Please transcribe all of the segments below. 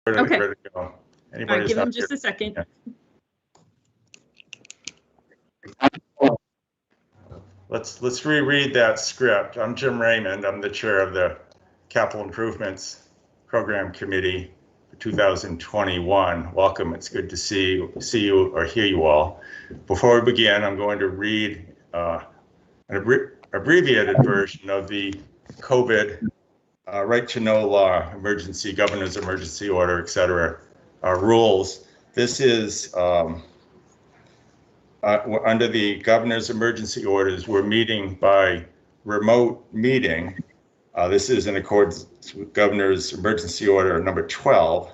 Okay. Ready to go. All Anybody right, give them just a second. Yeah. Let's reread that script. I'm Jim Raymond. I'm the chair of the Capital Improvements Program Committee for 2021. Welcome. It's good to see you or hear you all. Before we begin, I'm going to read an abbreviated version of the COVID right to know law, emergency, governor's emergency order, et cetera, rules. This is under the governor's emergency orders. We're meeting by remote meeting. This is in accordance with governor's emergency order number 12,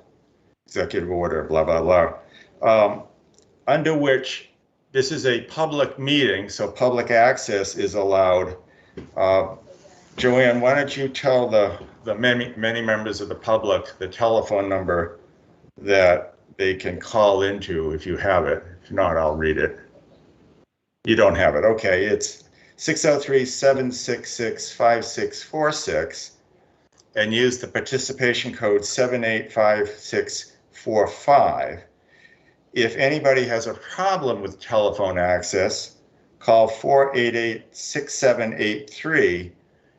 executive order, blah, blah, blah, under which this is a public meeting, so public access is allowed. Joanne, why don't you tell the many members of the public the telephone number that they can call into if you have it. If not, I'll read it. You don't have it. Okay, it's 603-766-5646 and use the participation code 785645. If anybody has a problem with telephone access, call 488-6783.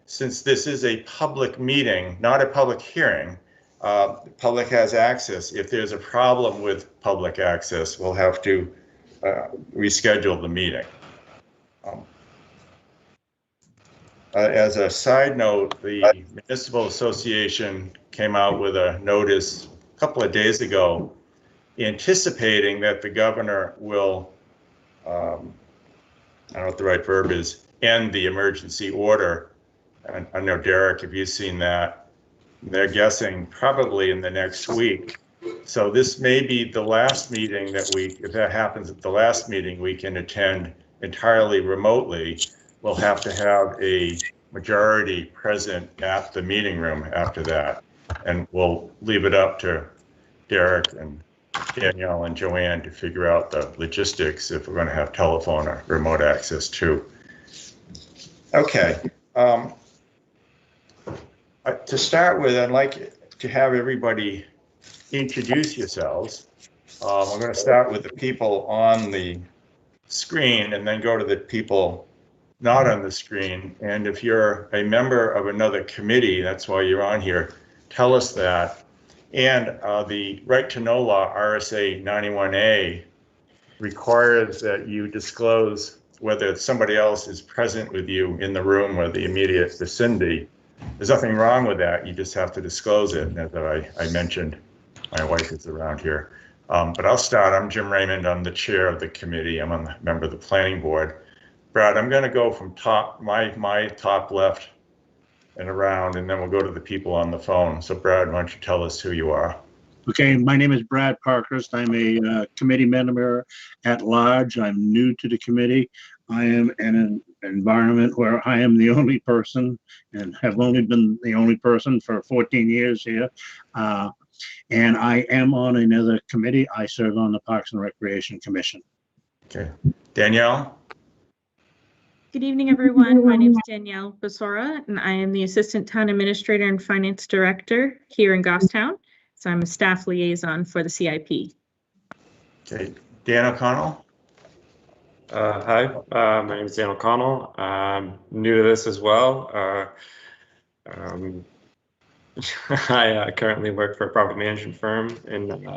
Since this is a public meeting, not a public hearing, the public has access. If there's a problem with public access, we'll have to reschedule the meeting. As a side note, the Municipal Association came out with a notice a couple of days ago anticipating that the governor will, I don't know what the right verb is, end the emergency order. And I know, Derek, if you've seen that, they're guessing probably in the next week. So this may be the last meeting that if that happens at the last meeting, we can attend entirely remotely. We'll have to have a majority present at the meeting room after that. And we'll leave it up to Derek and Danielle and Joanne to figure out the logistics if we're going to have telephone or remote access too. Okay. To start with, I'd like to have everybody introduce yourselves. We're going to start with the people on the screen and then go to the people not on the screen. And if you're a member of another committee, that's why you're on here, tell us that. And the right to know law, RSA 91A, requires that you disclose whether somebody else is present with you in the room or the immediate vicinity. There's nothing wrong with that. You just have to disclose it. As I mentioned, my wife is around here. But I'll start. I'm Jim Raymond. I'm the chair of the committee. I'm a member of the planning board. Brad, I'm going to go from my top left and around, and then we'll go to the people on the phone. So Brad, why don't you tell us who you are? Okay, my name is Brad Parkhurst. I'm a committee member at large. I'm new to the committee. I am in an environment where I am the only person and have only been the only person for 14 years here. And I am on another committee. I serve on the Parks and Recreation Commission. Okay, Danielle? Good evening, everyone. My name is Danielle Basora, and I am the Assistant Town Administrator and Finance Director here in Goffstown. So I'm a staff liaison for the CIP. Okay, Dan O'Connell? Hi, my name is Dan O'Connell. I'm new to this as well. I currently work for a property management firm in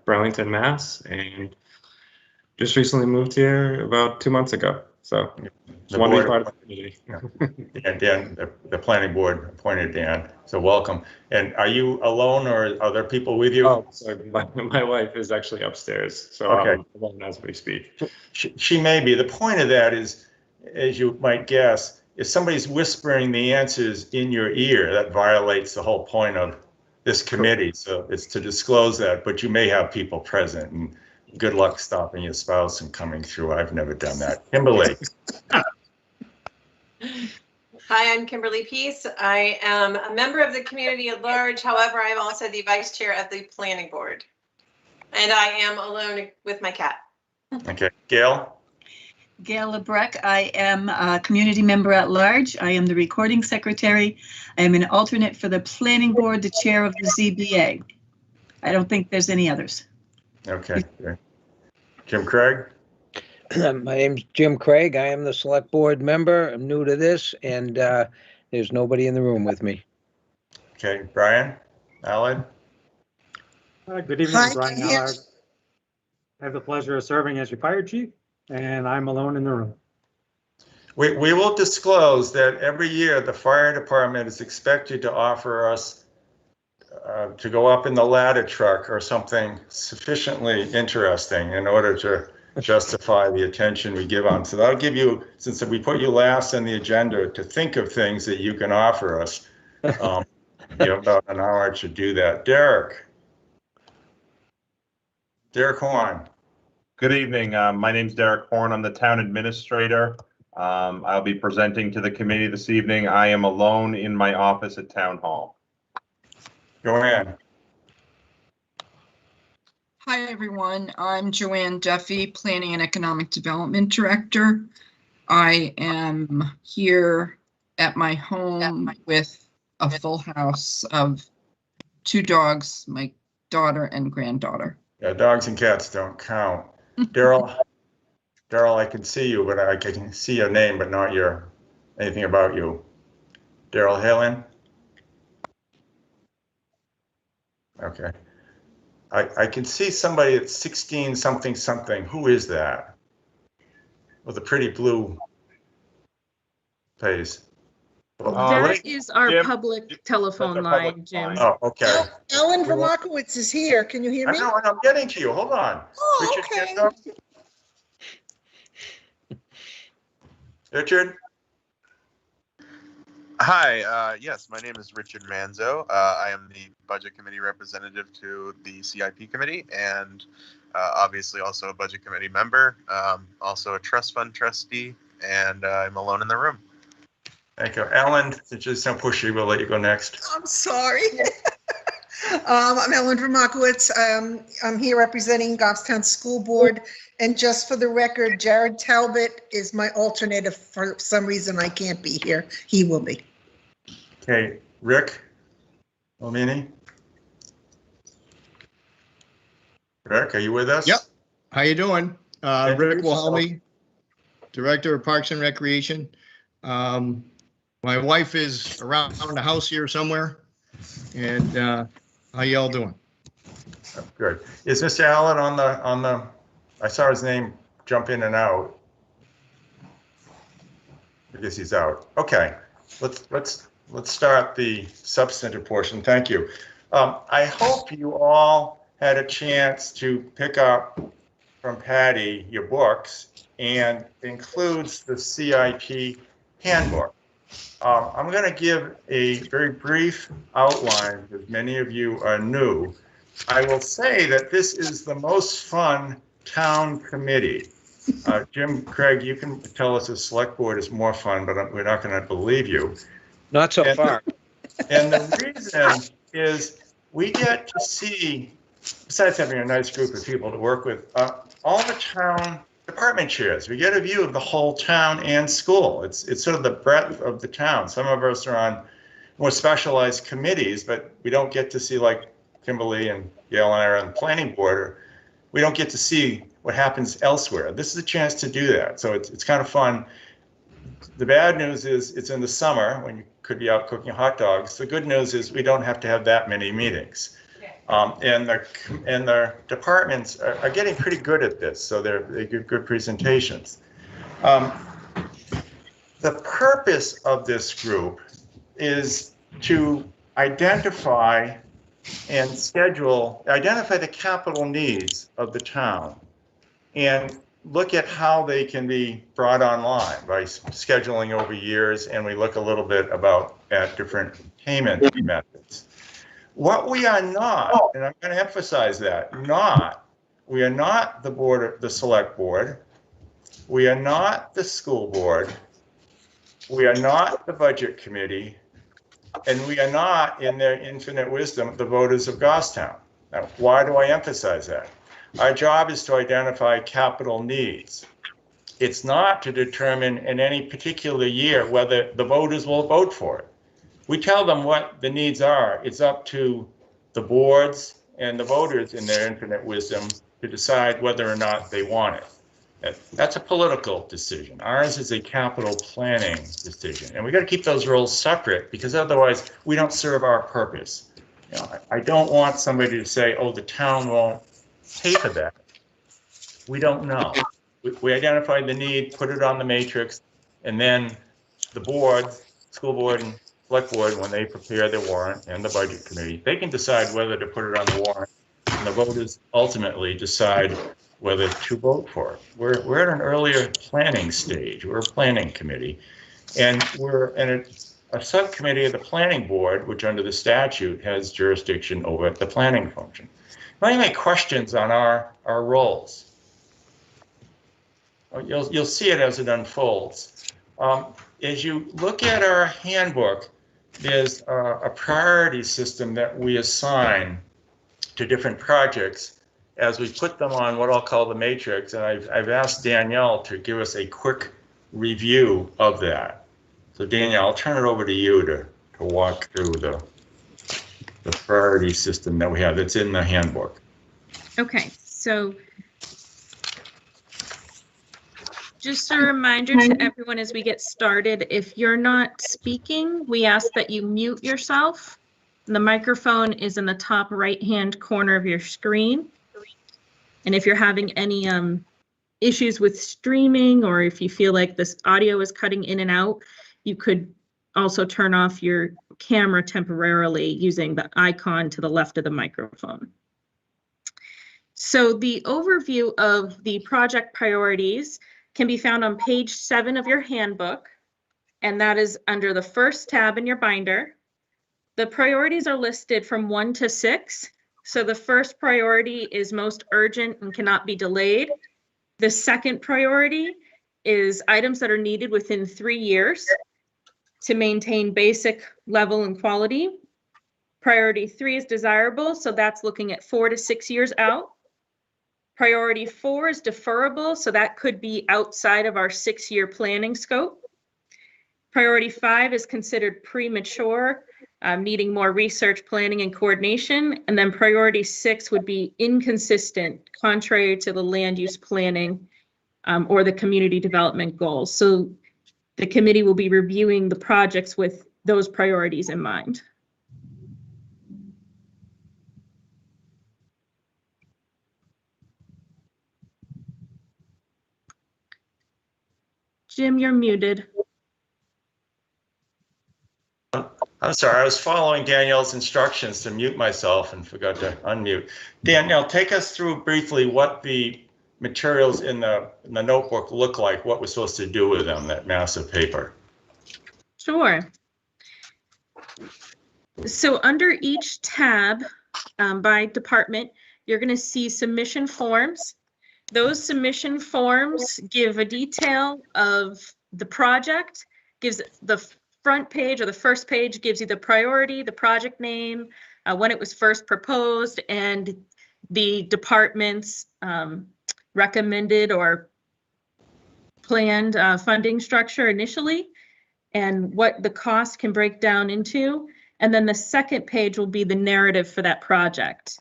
Burlington, Mass, and just recently moved here about 2 months ago. So just want to be part of the community. And Dan, the planning board appointed Dan, so welcome. And are you alone or are there people with you? Oh, sorry, my wife is actually upstairs, so okay. I'm alone as we speak. She may be. The point of that is, as you might guess, if somebody's whispering the answers in your ear, that violates the whole point of this committee. So it's to disclose that, but you may have people present, and good luck stopping your spouse from coming through. I've never done that. Kimberly. Hi, I'm Kimberly Peace. I am a member of the community at large. However, I'm also the vice chair of the planning board. And I am alone with my cat. Okay, Gail. Gail Lebrecht. I am a community member at large. I am the recording secretary. I am an alternate for the planning board, the chair of the ZBA. I don't think there's any others. Okay. Great. Jim Craig? My name's Jim Craig. I am the select board member. I'm new to this, and there's nobody in the room with me. Okay. Brian? Allen? Good evening, Hi, Brian can you hear Allard. I have the pleasure of serving as your fire chief, and I'm alone in the room. We will disclose that every year the fire department is expected to offer us to go up in the ladder truck or something sufficiently interesting in order to justify the attention we give on. So that'll give you, since we put you last on the agenda, to think of things that you can offer us. You have about an hour to do that. Derek Horn. Good evening. My name's Derek Horn. I'm the town administrator. I'll be presenting to the committee this evening. I am alone in my office at Town Hall. Joanne. Hi, everyone. I'm Joanne Duffy, Planning and Economic Development Director. I am here at my home with a full house of 2 dogs, my daughter and granddaughter. Yeah, dogs and cats don't count. Daryl, I can see you, but I can see your name, but not anything about you. Daryl Halen? Okay. I can see somebody at 16 something something. Who is that? With a pretty blue face. That is our Jim, public telephone that's our line, public Jim. line. Oh, okay. Ellen Vermakowitz is here. Can you hear I me? know, and I'm getting to you. Hold on. Oh, Richard okay. Kenzo? Richard? Hi, yes, my name is Richard Manzo. I am the Budget Committee representative to the CIP Committee and obviously also a Budget Committee member, also a trust fund trustee, and I'm alone in the room. Thank you. Ellen, since you're so pushy, we'll let you go next. I'm sorry. I'm Ellen Vermakowitz. I'm here representing Goffstown School Board. And just for the record, Jared Talbot is my alternate. If for some reason I can't be here, he will be. Okay, Rick Omini? Rick, are you with us? Yep. How you doing? Introduce Rick yourself. Wilhelmy, Director of Parks and Recreation. My wife is around the house here somewhere. And how y'all doing? Good. Is Mr. Allen on the, I saw his name jump in and out. I guess he's out. Okay, let's start the substantive portion. Thank you. I hope you all had a chance to pick up from Patty your books, and includes the CIP handbook. I'm going to give a very brief outline because many of you are new. I will say that this is the most fun town committee. Jim Craig, you can tell us the select board is more fun, but we're not going to believe you. Not so far. And the reason is we get to see, besides having a nice group of people to work with, all the town department chairs. We get a view of the whole town and school. It's sort of the breadth of the town. Some of us are on more specialized committees, but we don't get to see, like Kimberly and Gail and I are on the planning board. We don't get to see what happens elsewhere. This is a chance to do that. So it's kind of fun. The bad news is it's in the summer when you could be out cooking hot dogs. The good news is we don't have to have that many meetings. And the departments are getting pretty good at this, so they give good presentations. The purpose of this group is to identify and identify the capital needs of the town and look at how they can be brought online by scheduling over years, and we look a little bit at different payment methods. What we are not, and I'm going to emphasize that, we are not the select board, we are not the school board, we are not the budget committee, and we are not, in their infinite wisdom, the voters of Goffstown. Now, why do I emphasize that? Our job is to identify capital needs. It's not to determine in any particular year whether the voters will vote for it. We tell them what the needs are. It's up to the boards and the voters in their infinite wisdom to decide whether or not they want it. That's a political decision. Ours is a capital planning decision. And we got to keep those roles separate because otherwise we don't serve our purpose. You know, I don't want somebody to say, oh, the town won't pay for that. We don't know. We identified the need, put it on the matrix, and then the board, school board and select board, when they prepare their warrant and the budget committee, they can decide whether to put it on the warrant. And the voters ultimately decide whether to vote for it. We're at an earlier planning stage. We're a planning committee. And we're in a subcommittee of the planning board, which under the statute has jurisdiction over the planning function. Now, any questions on our roles? You'll see it as it unfolds. As you look at our handbook, there's a priority system that we assign to different projects as we put them on what I'll call the matrix. And I've asked Danielle to give us a quick review of that. So Danielle, I'll turn it over to you to walk through the priority system that we have that's in the handbook. Okay, so just a reminder to everyone as we get started, if you're not speaking, we ask that you mute yourself. The microphone is in the top right-hand corner of your screen. And if you're having any issues with streaming, or if you feel like this audio is cutting in and out, you could also turn off your camera temporarily using the icon to the left of the microphone. So the overview of the project priorities can be found on page 7 of your handbook, and that is under the first tab in your binder. The priorities are listed from 1 to 6. So the first priority is most urgent and cannot be delayed. The second priority is items that are needed within 3 years to maintain basic level and quality. Priority 3 is desirable, so that's looking at 4 to 6 years out. Priority 4 is deferrable, so that could be outside of our 6-year planning scope. Priority 5 is considered premature, needing more research, planning, and coordination. And then priority 6 would be inconsistent, contrary to the land use planning or the community development goals. So the committee will be reviewing the projects with those priorities in mind. Jim, you're muted. I'm sorry, I was following Danielle's instructions to mute myself and forgot to unmute. Danielle, take us through briefly what the materials in the notebook look like, what we're supposed to do with them, that massive paper. Sure. So under each tab by department, you're going to see submission forms. Those submission forms give a detail of the project, gives the front page or the first page gives you the priority, the project name, when it was first proposed, and the department's recommended or planned funding structure initially, and what the cost can break down into. And then the second page will be the narrative for that project.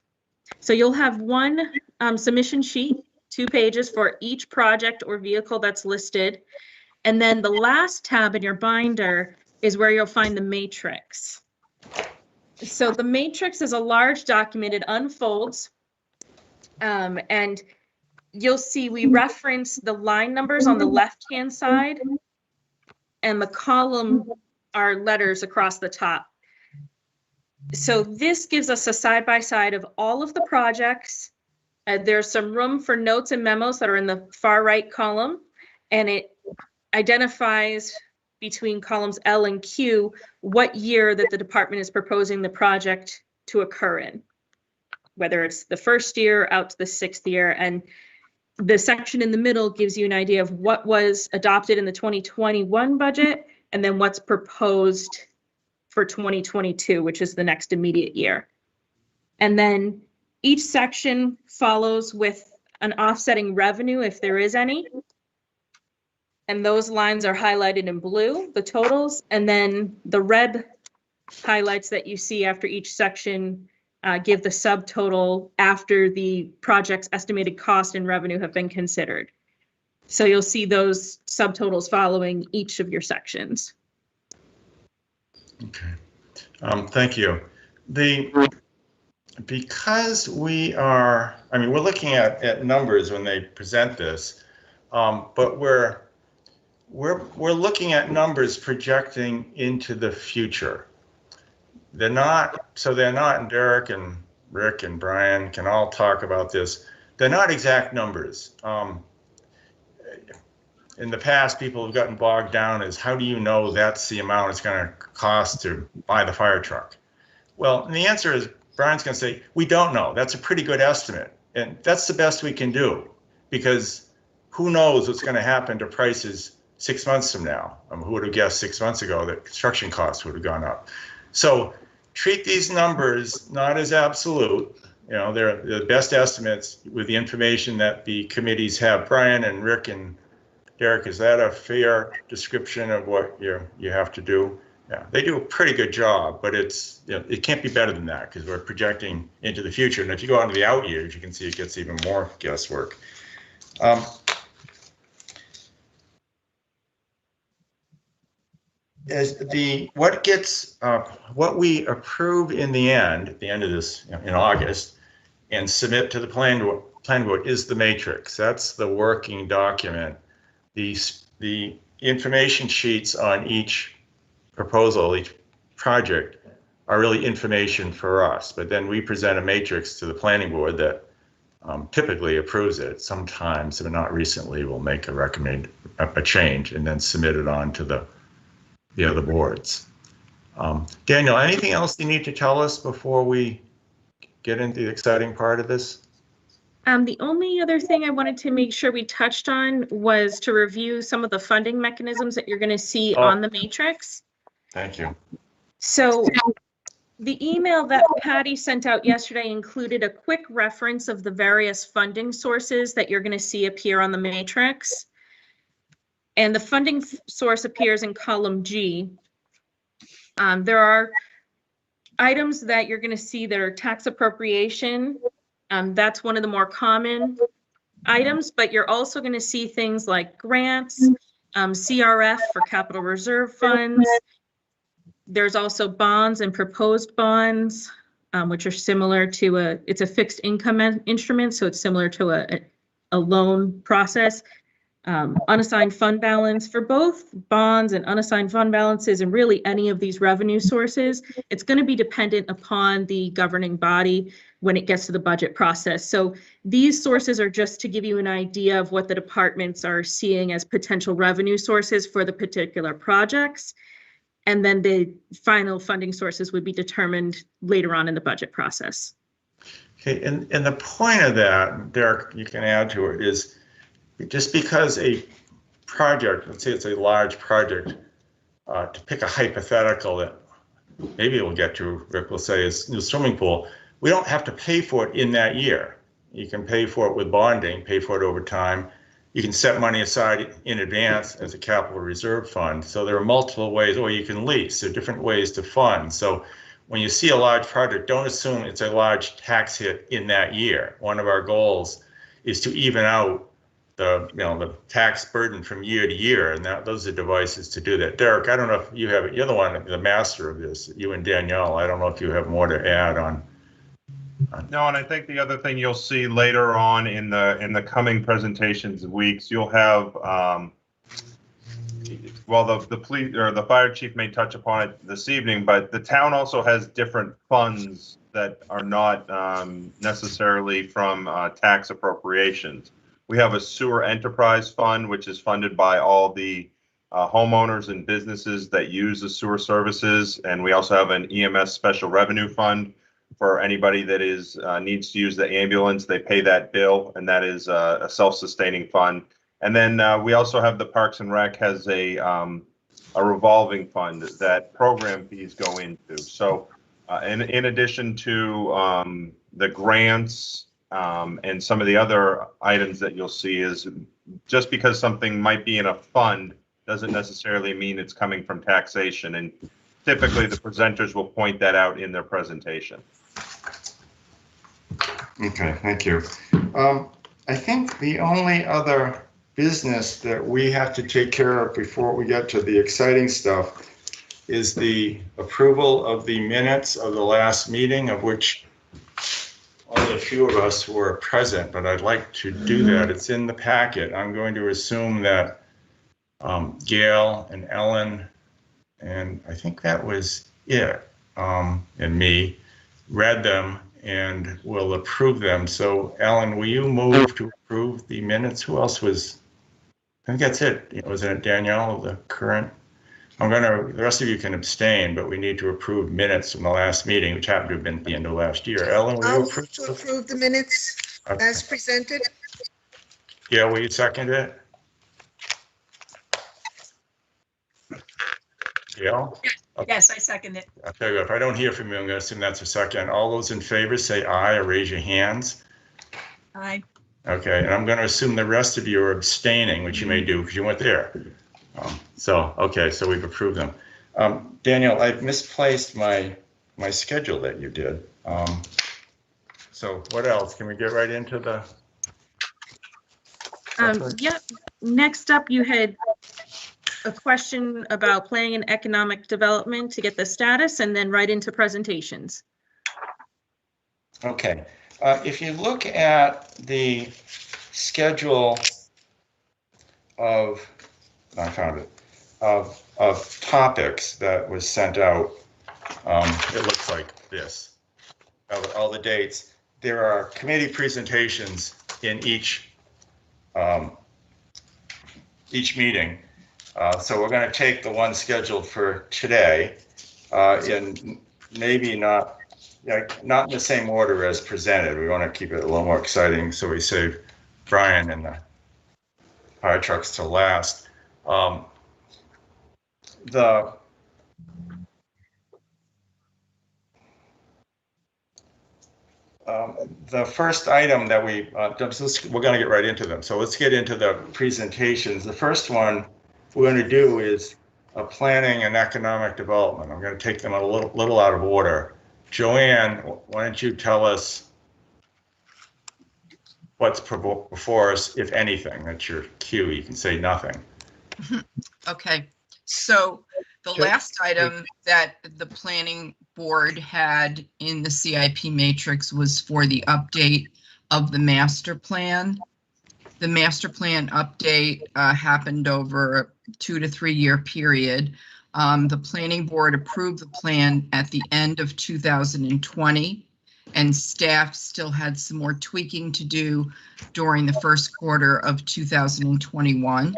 So you'll have one submission sheet, 2 pages for each project or vehicle that's listed. And then the last tab in your binder is where you'll find the matrix. So the matrix is a large document. It unfolds. And you'll see we reference the line numbers on the left-hand side, and the column are letters across the top. So this gives us a side-by-side of all of the projects. There's some room for notes and memos that are in the far right column, and it identifies between columns L and Q what year that the department is proposing the project to occur in, whether it's the first year out to the 6th year. And the section in the middle gives you an idea of what was adopted in the 2021 budget and then what's proposed for 2022, which is the next immediate year. And then each section follows with an offsetting revenue, if there is any. And those lines are highlighted in blue, the totals, and then the red highlights that you see after each section give the subtotal after the project's estimated cost and revenue have been considered. So you'll see those subtotals following each of your sections. Okay. Thank you. Because we're looking at numbers when they present this, but we're looking at numbers projecting into the future. They're not, and Derek and Rick and Brian can all talk about this. They're not exact numbers. In the past, people have gotten bogged down as how do you know that's the amount it's going to cost to buy the fire truck? Well, and the answer is, Brian's going to say, we don't know. That's a pretty good estimate. And that's the best we can do, because who knows what's going to happen to prices 6 months from now? Who would have guessed 6 months ago that construction costs would have gone up? So treat these numbers not as absolute. You know, they're the best estimates with the information that the committees have. Brian and Rick and Derek, is that a fair description of what you have to do? Yeah, they do a pretty good job, but it's, you know, it can't be better than that because we're projecting into the future. And if you go into the out years, you can see it gets even more guesswork. What we approve in the end, at the end of this, you know, in August, and submit to the plan board is the matrix. That's the working document. The information sheets on each proposal, each project, are really information for us. But then we present a matrix to the planning board that typically approves it. Sometimes, but not recently, we'll make a change and then submit it on to the other boards. Daniel, anything else you need to tell us before we get into the exciting part of this? The only other thing I wanted to make sure we touched on was to review some of the funding mechanisms that you're going to see on the matrix. Thank you. So the email that Patty sent out yesterday included a quick reference of the various funding sources that you're going to see appear on the matrix. And the funding source appears in column G. There are items that you're going to see that are tax appropriation. That's one of the more common items, but you're also going to see things like grants, CRF for capital reserve funds. There's also bonds and proposed bonds, which are similar to it's a fixed income instrument, so it's similar to a loan process. Unassigned fund balance for both bonds and unassigned fund balances, and really any of these revenue sources, it's going to be dependent upon the governing body when it gets to the budget process. So these sources are just to give you an idea of what the departments are seeing as potential revenue sources for the particular projects. And then the final funding sources would be determined later on in the budget process. Okay, and the point of that, Derek, you can add to it, is just because a project, let's say it's a large project, to pick a hypothetical that maybe we'll get to, Rick will say, is the swimming pool, we don't have to pay for it in that year. You can pay for it with bonding, pay for it over time. You can set money aside in advance as a capital reserve fund. So there are multiple ways, or you can lease. There are different ways to fund. So when you see a large project, don't assume it's a large tax hit in that year. One of our goals is to even out the tax burden from year to year, and those are devices to do that. Derek, I don't know if you have it. You're the one, the master of this. You and Danielle. I don't know if you have more to add on. No, and I think the other thing you'll see later on in the coming presentations weeks, you'll have the police or the fire chief may touch upon it this evening, but the town also has different funds that are not necessarily from tax appropriations. We have a sewer enterprise fund, which is funded by all the homeowners and businesses that use the sewer services. And we also have an EMS special revenue fund for anybody that needs to use the ambulance. They pay that bill, and that is a self-sustaining fund. And then we also have the Parks and Rec has a revolving fund that program fees go into. So in addition to the grants, and some of the other items that you'll see, is just because something might be in a fund doesn't necessarily mean it's coming from taxation. And typically the presenters will point that out in their presentation. Okay, thank you. I think the only other business that we have to take care of before we get to the exciting stuff is the approval of the minutes of the last meeting, of which only a few of us were present, but I'd like to do that. It's in the packet. I'm going to assume that Gail and Ellen, and I think that was it, and me, read them and will approve them. So Ellen, will you move to approve the minutes? Who else was? I think that's it. Wasn't it Danielle, the current? The rest of you can abstain, but we need to approve minutes from the last meeting, which happened to have been at the end of last year. Ellen, will you I'll approve? move to approve the minutes as presented. Yeah, will you second it? Gail? Yes, I second it. Okay, if I don't hear from you, I'm going to assume that's a second. All those in favor say aye or raise your hands. Aye. Okay, and I'm going to assume the rest of you are abstaining, which you may do because you weren't there. Okay, so we've approved them. Daniel, I've misplaced my schedule that you did. So what else? Can we get right into the? Yep. Next up, you had a question about planning and economic development to get the status, and then right into presentations. Okay. If you look at the schedule of, I found it, of topics that was sent out, it looks like this, all the dates. There are committee presentations in each meeting. So we're going to take the one scheduled for today, and maybe not in the same order as presented. We want to keep it a little more exciting, so we save Brian and the fire trucks to last. The first item that we're going to get right into them. So let's get into the presentations. The first one we're going to do is planning and economic development. I'm going to take them a little out of order. Joanne, why don't you tell us what's before us, if anything? That's your cue. You can say nothing. Okay, so the last item that the planning board had in the CIP matrix was for the update of the master plan. The master plan update happened over a 2 to 3 year period. The planning board approved the plan at the end of 2020, and staff still had some more tweaking to do during the first quarter of 2021.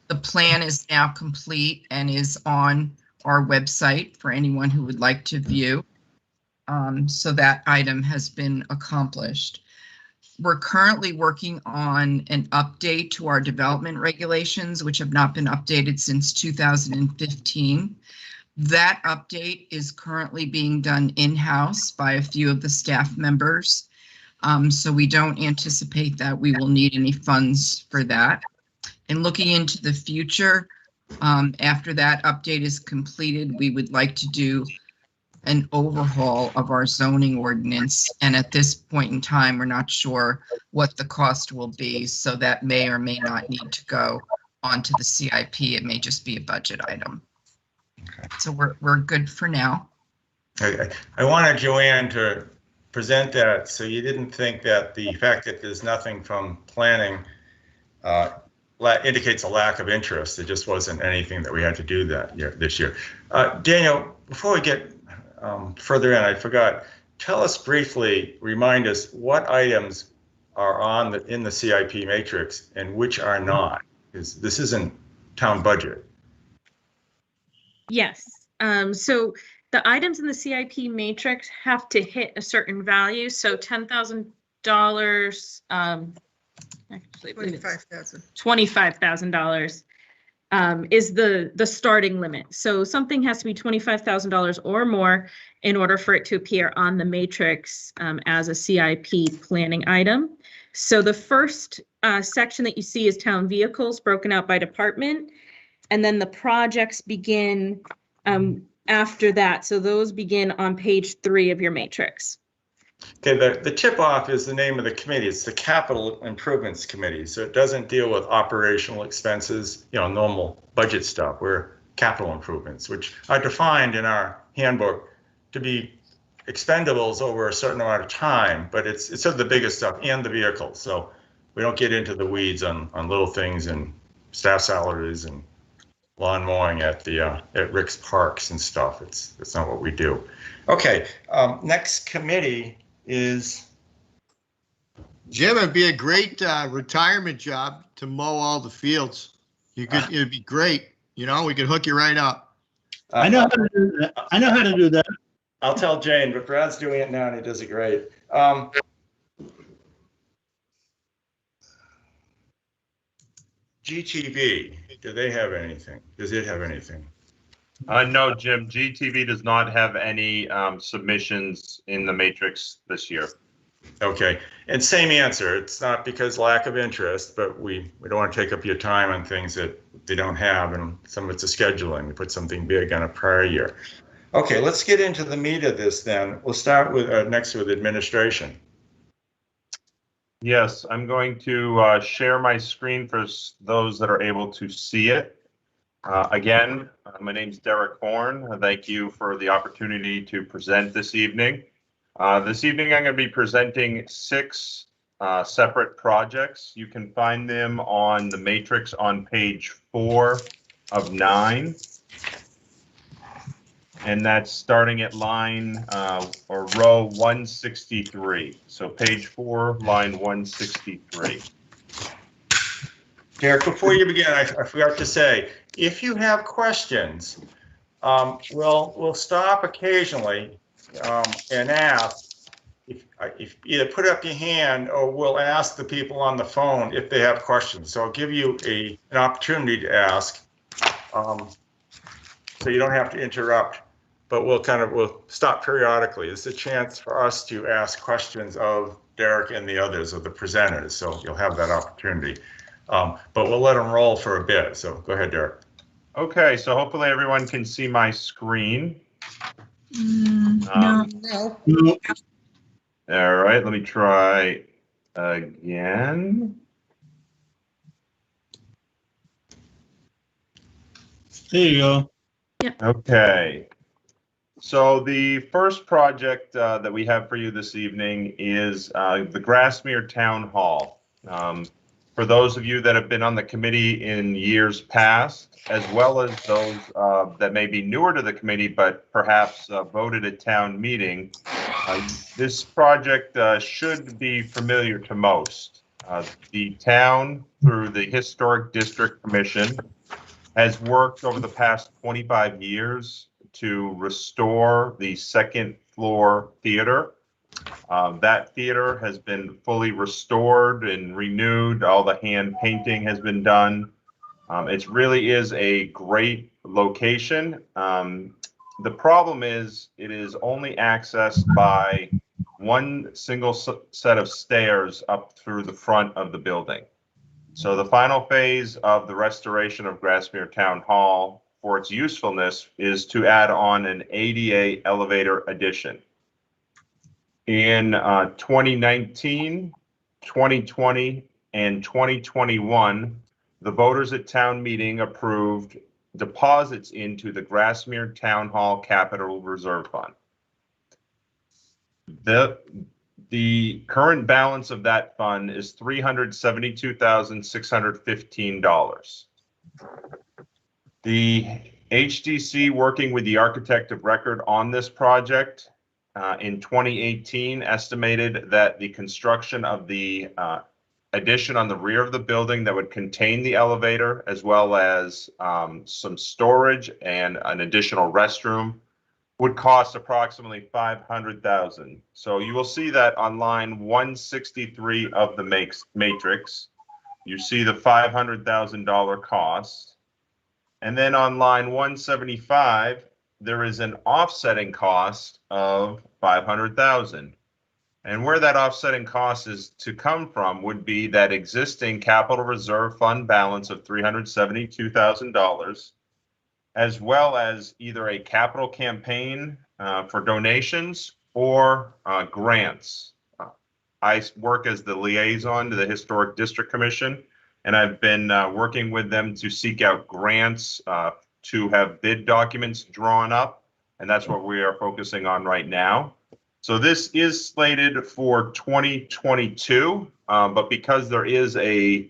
The plan is now complete and is on our website for anyone who would like to view. So that item has been accomplished. We're currently working on an update to our development regulations, which have not been updated since 2015. That update is currently being done in-house by a few of the staff members. So we don't anticipate that we will need any funds for that. And looking into the future, after that update is completed, we would like to do an overhaul of our zoning ordinance. And at this point in time, we're not sure what the cost will be. So that may or may not need to go onto the CIP. It may just be a budget item. Okay. So we're good for now. I wanted Joanne to present that so you didn't think that the fact that there's nothing from planning indicates a lack of interest. It just wasn't anything that we had to do this year. Daniel, before we get further in, I forgot. Tell us briefly, remind us what items are in the CIP matrix and which are not, because this isn't town budget. Yes. So the items in the CIP matrix have to hit a certain value. So $10,000. Actually, $25,000 is the starting limit. So something has to be $25,000 or more in order for it to appear on the matrix as a CIP planning item. So the first section that you see is town vehicles broken out by department, and then the projects begin after that. So those begin on page 3 of your matrix. Okay, the tip-off is the name of the committee. It's the Capital Improvements Committee. So it doesn't deal with operational expenses, normal budget stuff. We're capital improvements, which are defined in our handbook to be expendables over a certain amount of time, but it's sort of the biggest stuff and the vehicles. So we don't get into the weeds on little things and staff salaries and lawn mowing at Rick's Parks and stuff. It's not what we do. Okay, next committee is. Jim, it'd be a great retirement job to mow all the fields. It'd be great. We could hook you right up. I know how to do that. I know how to do that. I'll tell Jane, but Brad's doing it now and he does it great. GTV, do they have anything? Does it have anything? No, Jim, GTV does not have any submissions in the matrix this year. Okay, and same answer. It's not because lack of interest, but we don't want to take up your time on things that they don't have, and some of it's a scheduling. We put something big on a prior year. Okay, let's get into the meat of this then. We'll start with next with administration. Yes, I'm going to share my screen for those that are able to see it. Again, my name's Derek Horn. Thank you for the opportunity to present this evening. This evening, I'm going to be presenting 6 separate projects. You can find them on the matrix on page 4 of 9. And that's starting at line or row 163. So page 4, line 163. Derek, before you begin, I forgot to say, if you have questions, we'll stop occasionally and ask. If either put up your hand or we'll ask the people on the phone if they have questions. So I'll give you an opportunity to ask, so you don't have to interrupt. But we'll stop periodically. It's a chance for us to ask questions of Derek and the others, of the presenters. So you'll have that opportunity. But we'll let them roll for a bit. So go ahead, Derek. Okay, so hopefully everyone can see my screen. No. No. All right, let me try again. There you go. Okay. So the first project that we have for you this evening is the Grasmere Town Hall. For those of you that have been on the committee in years past, as well as those that may be newer to the committee but perhaps voted at town meeting, this project should be familiar to most. The town, through the Historic District Commission, has worked over the past 25 years to restore the second floor theater. That theater has been fully restored and renewed. All the hand painting has been done. It really is a great location. The problem is it is only accessed by one single set of stairs up through the front of the building. So the final phase of the restoration of Grasmere Town Hall for its usefulness is to add on an ADA elevator addition. In 2019, 2020, and 2021, the voters at town meeting approved deposits into the Grasmere Town Hall Capital Reserve Fund. The current balance of that fund is $372,615. The HDC, working with the architect of record on this project in 2018, estimated that the construction of the addition on the rear of the building that would contain the elevator, as well as some storage and an additional restroom, would cost approximately $500,000. So you will see that on line 163 of the matrix, you see the $500,000 cost. And then on line 175, there is an offsetting cost of $500,000. And where that offsetting cost is to come from would be that existing capital reserve fund balance of $372,000, as well as either a capital campaign for donations or grants. I work as the liaison to the Historic District Commission, and I've been working with them to seek out grants to have bid documents drawn up, and that's what we are focusing on right now. So this is slated for 2022, but because there is a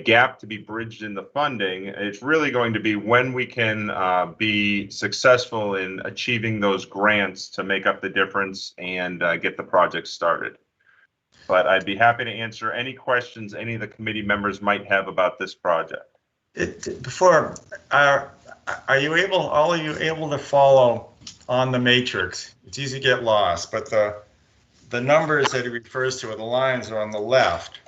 gap to be bridged in the funding, it's really going to be when we can be successful in achieving those grants to make up the difference and get the project started. But I'd be happy to answer any questions any of the committee members might have about this project. Are you able, all of you able to follow on the matrix? It's easy to get lost, but the numbers that it refers to, or the lines, are on the left.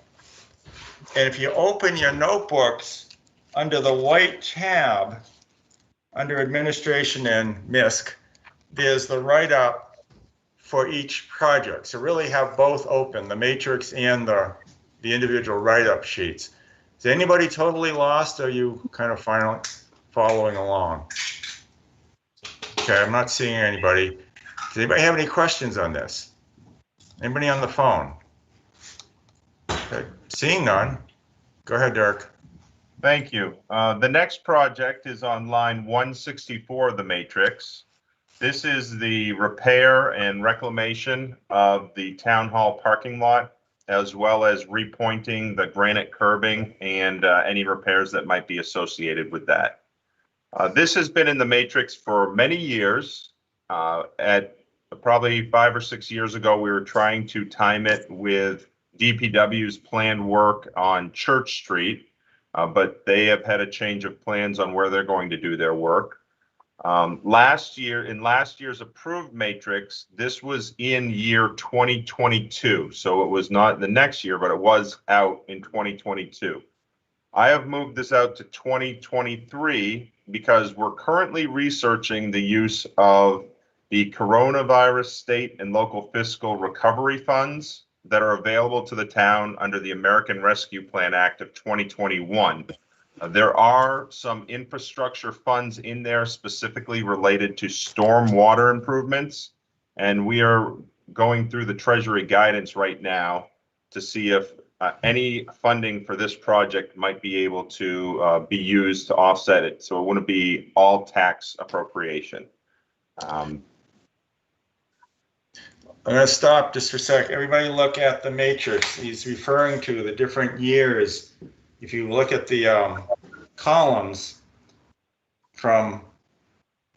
And if you open your notebooks under the white tab, under Administration and MISC, there's the write-up for each project. So really have both open, the matrix and the individual write-up sheets. Is anybody totally lost, or are you kind of following along? Okay, I'm not seeing anybody. Does anybody have any questions on this? Anybody on the phone? Okay. Seeing none, go ahead, Dirk. Thank you. The next project is on line 164 of the matrix. This is the repair and reclamation of the town hall parking lot, as well as repointing the granite curbing and any repairs that might be associated with that. This has been in the matrix for many years. At probably 5 or 6 years ago, we were trying to time it with DPW's planned work on Church Street, but they have had a change of plans on where they're going to do their work. Last year's approved matrix, this was in year 2022. So it was not the next year, but it was out in 2022. I have moved this out to 2023 because we're currently researching the use of the coronavirus state and local fiscal recovery funds that are available to the town under the American Rescue Plan Act of 2021. There are some infrastructure funds in there specifically related to storm water improvements, and we are going through the Treasury guidance right now to see if any funding for this project might be able to be used to offset it, so it wouldn't be all tax appropriation. I'm going to stop just for a sec. Everybody look at the matrix. He's referring to the different years. If you look at the columns from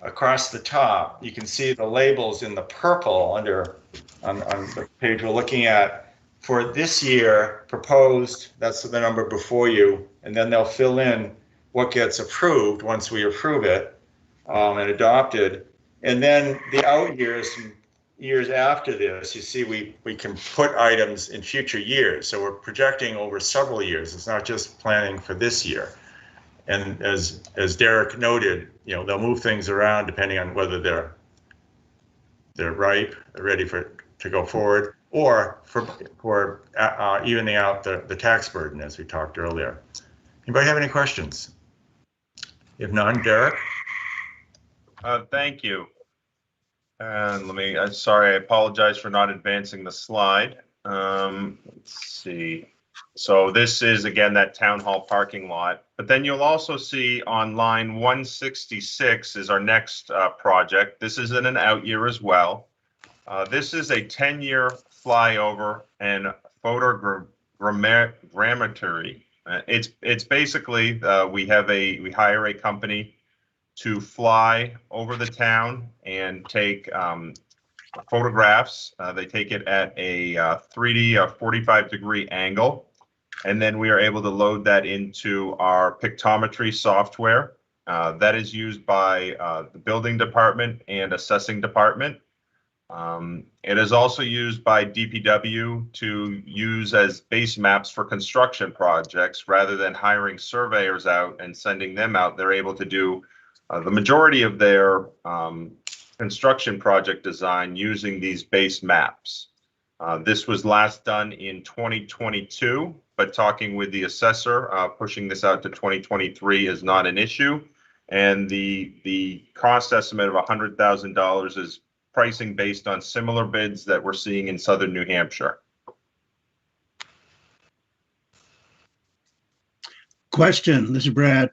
across the top, you can see the labels in the purple on the page we're looking at. For this year, proposed, that's the number before you, and then they'll fill in what gets approved once we approve it and adopted. And then the out years after this, you see we can put items in future years. So we're projecting over several years. It's not just planning for this year. And as Derek noted, you know, they'll move things around depending on whether they're ripe, they're ready to go forward, or for evening out the tax burden, as we talked earlier. Anybody have any questions? If none, Derek? Thank you. And sorry, I apologize for not advancing the slide. Let's see. So this is, again, that town hall parking lot. But then you'll also see on line 166 is our next project. This is in an out year as well. This is a 10-year flyover and photogrammetry. It's basically we hire a company to fly over the town and take photographs. They take it at a 3D 45-degree angle, and then we are able to load that into our pictometry software. That is used by the building department and assessing department. It is also used by DPW to use as base maps for construction projects. Rather than hiring surveyors out and sending them out, they're able to do the majority of their construction project design using these base maps. This was last done in 2022, but talking with the assessor, pushing this out to 2023 is not an issue. And the cost estimate of $100,000 is pricing based on similar bids that we're seeing in southern New Hampshire. Question, this is Brad.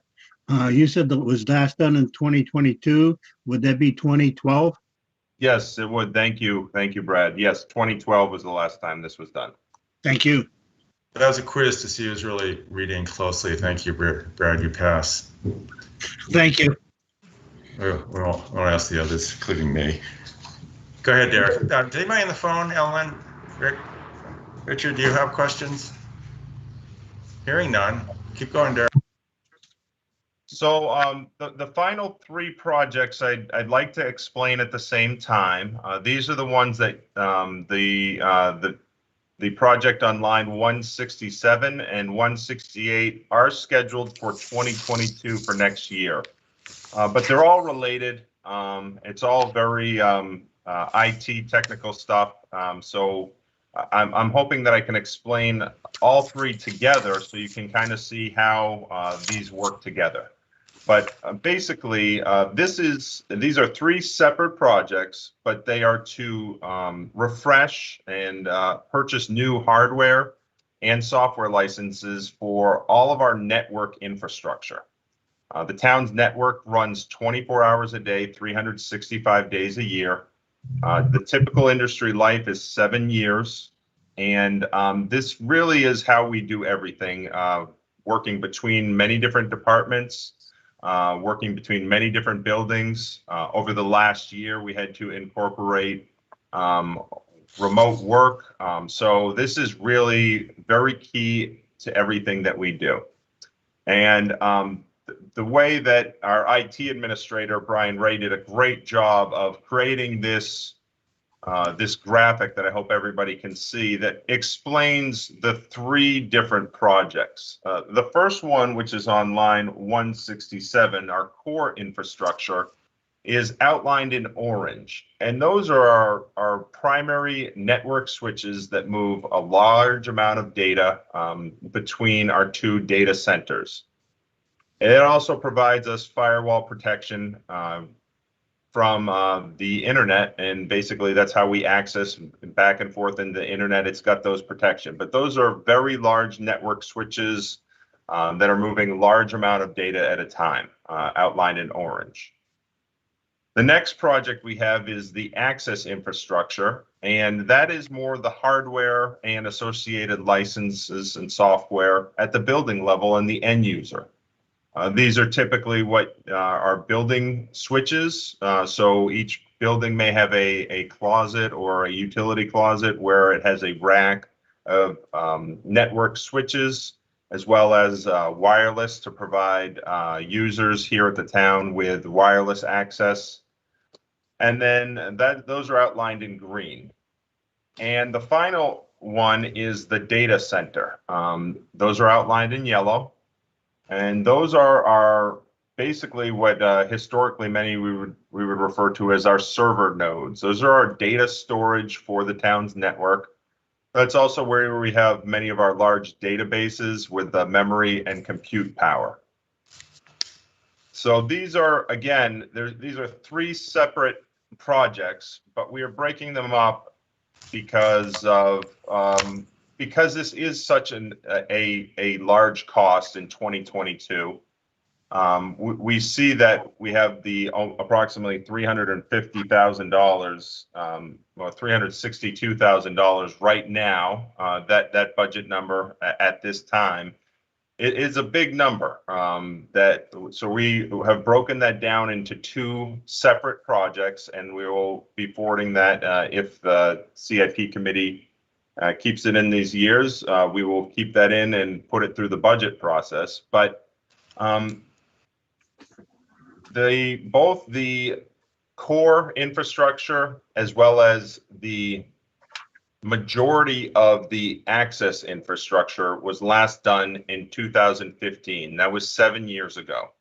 You said that it was last done in 2022. Would that be 2012? Yes, it would. Thank you. Thank you, Brad. Yes, 2012 was the last time this was done. Thank you. That was a quiz to see who's really reading closely. Thank you, Brad. You passed. Thank you. I'll ask the others, including me. Go ahead, Derek. Is anybody on the phone? Ellen? Rick? Richard, do you have questions? Hearing none. Keep going, Derek. So the final three projects I'd like to explain at the same time. These are the ones that the project on line 167 and 168 are scheduled for 2022 for next year. But they're all related. It's all very IT technical stuff. So I'm hoping that I can explain all three together so you can kind of see how these work together. But basically, these are three separate projects, but they are to refresh and purchase new hardware and software licenses for all of our network infrastructure. The town's network runs 24 hours a day, 365 days a year. The typical industry life is 7 years. And this really is how we do everything, working between many different departments, working between many different buildings. Over the last year, we had to incorporate remote work. So this is really very key to everything that we do. And the way that our IT administrator, Brian Ray, did a great job of creating this this graphic that I hope everybody can see that explains the three different projects. The first one, which is on line 167, our core infrastructure, is outlined in orange. And those are our primary network switches that move a large amount of data between our two data centers. It also provides us firewall protection from the internet, and basically that's how we access back and forth in the internet. It's got those protection, but those are very large network switches that are moving large amount of data at a time, outlined in orange. The next project we have is the access infrastructure, and that is more the hardware and associated licenses and software at the building level and the end user. These are typically what are building switches. So each building may have a closet or a utility closet where it has a rack of network switches, as well as wireless to provide users here at the town with wireless access. And then those are outlined in green. And the final one is the data center. Those are outlined in yellow. And those are basically what historically many we would refer to as our server nodes. Those are our data storage for the town's network. That's also where we have many of our large databases with memory and compute power. So these are, again, these are three separate projects, but we are breaking them up because of because this is such a large cost in 2022, we see that we have the approximately $350,000, well, $362,000 right now. That budget number at this time, it is a big number. So we have broken that down into two separate projects, and we will be forwarding that if the CIP committee keeps it in these years. We will keep that in and put it through the budget process. But both the core infrastructure as well as the majority of the access infrastructure was last done in 2015. That was 7 years ago.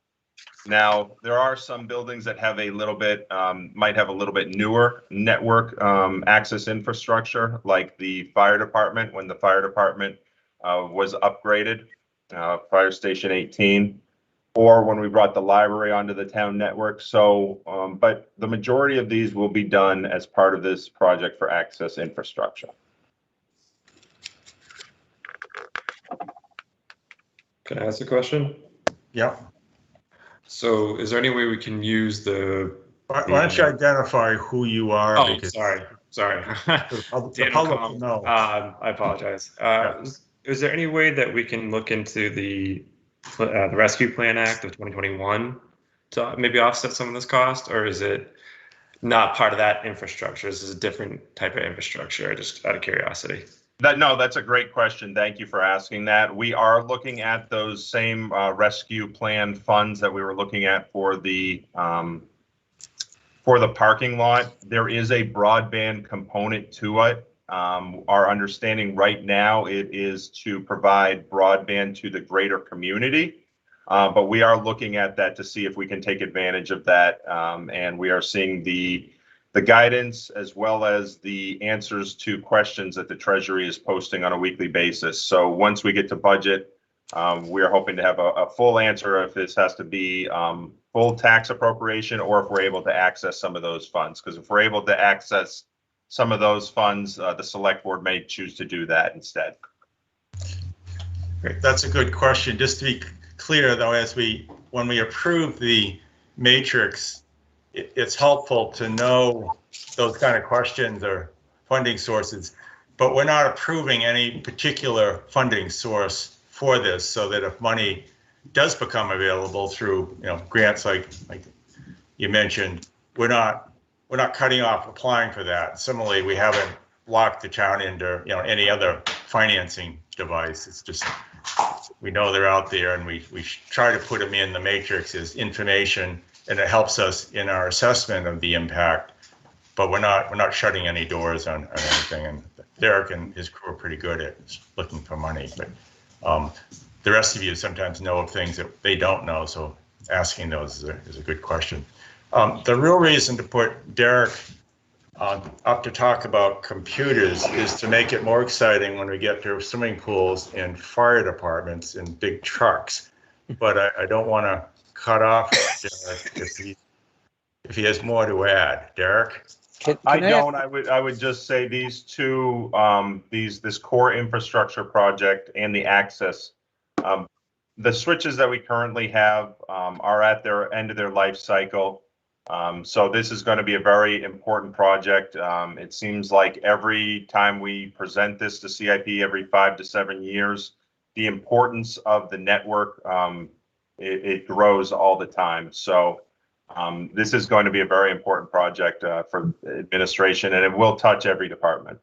Now, there are some buildings that have a little bit, might have a little bit newer network access infrastructure, like the fire department, when the fire department was upgraded, Fire Station 18. or when we brought the library onto the town network. So, but the majority of these will be done as part of this project for access infrastructure. Can I ask a question? Yeah. So is there any way we can use the? Why don't you identify who you are? Oh, because sorry. the Dan public Com. will know. I apologize. Is there any way that we can look into the Rescue Plan Act of 2021 to maybe offset some of this cost, or is it not part of that infrastructure? This is a different type of infrastructure, just out of curiosity. No, that's a great question. Thank you for asking that. We are looking at those same rescue plan funds that we were looking at for the parking lot. There is a broadband component to it. Our understanding right now, it is to provide broadband to the greater community. But we are looking at that to see if we can take advantage of that. And we are seeing the guidance as well as the answers to questions that the Treasury is posting on a weekly basis. So once we get to budget, we are hoping to have a full answer if this has to be full tax appropriation or if we're able to access some of those funds. Because if we're able to access some of those funds, the select board may choose to do that instead. Great. That's a good question. Just to be clear though, when we approve the matrix, it's helpful to know those kind of questions or funding sources, but we're not approving any particular funding source for this, so that if money does become available through grants like you mentioned, we're not cutting off applying for that. Similarly, we haven't locked the town into any other financing device. It's just we know they're out there, and we try to put them in the matrix as information, and it helps us in our assessment of the impact. But we're not shutting any doors on anything. And Derek and his crew are pretty good at looking for money, but the rest of you sometimes know of things that they don't know, so asking those is a good question. The real reason to put Derek up to talk about computers is to make it more exciting when we get to swimming pools and fire departments and big trucks. But I don't want to cut off Derek if he has more to add. Derek? I would just say these two, this core infrastructure project and the access, the switches that we currently have are at their end of their life cycle. So this is going to be a very important project. It seems like every time we present this to CIP every 5 to 7 years, the importance of the network, it grows all the time. So this is going to be a very important project for administration, and it will touch every department.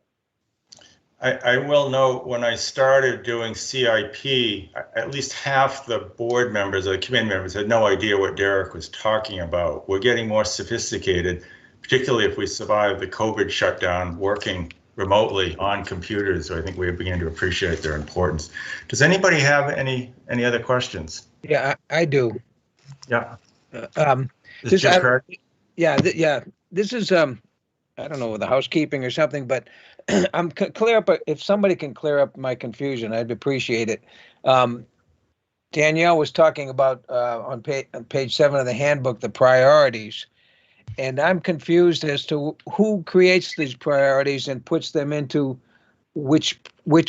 I will note, when I started doing CIP, at least half the board members or the committee members had no idea what Derek was talking about. We're getting more sophisticated, particularly if we survive the COVID shutdown, working remotely on computers. So I think we begin to appreciate their importance. Does anybody have any other questions? Yeah, I do. Yeah. This is I don't know, the housekeeping or something, but I'm clear up. If somebody can clear up my confusion, I'd appreciate it. Danielle was talking about on page 7 of the handbook, the priorities, and I'm confused as to who creates these priorities and puts them into which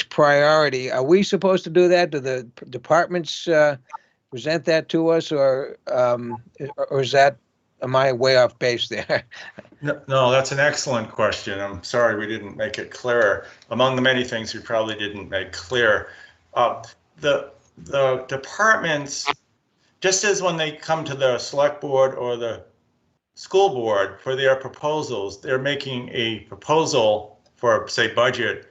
priority. Are we supposed to do that? Do the departments present that to us, or is that, am I way off base there? No, that's an excellent question. I'm sorry we didn't make it clearer. Among the many things we probably didn't make clear, the departments, just as when they come to the select board or the school board for their proposals, they're making a proposal for, say, budget,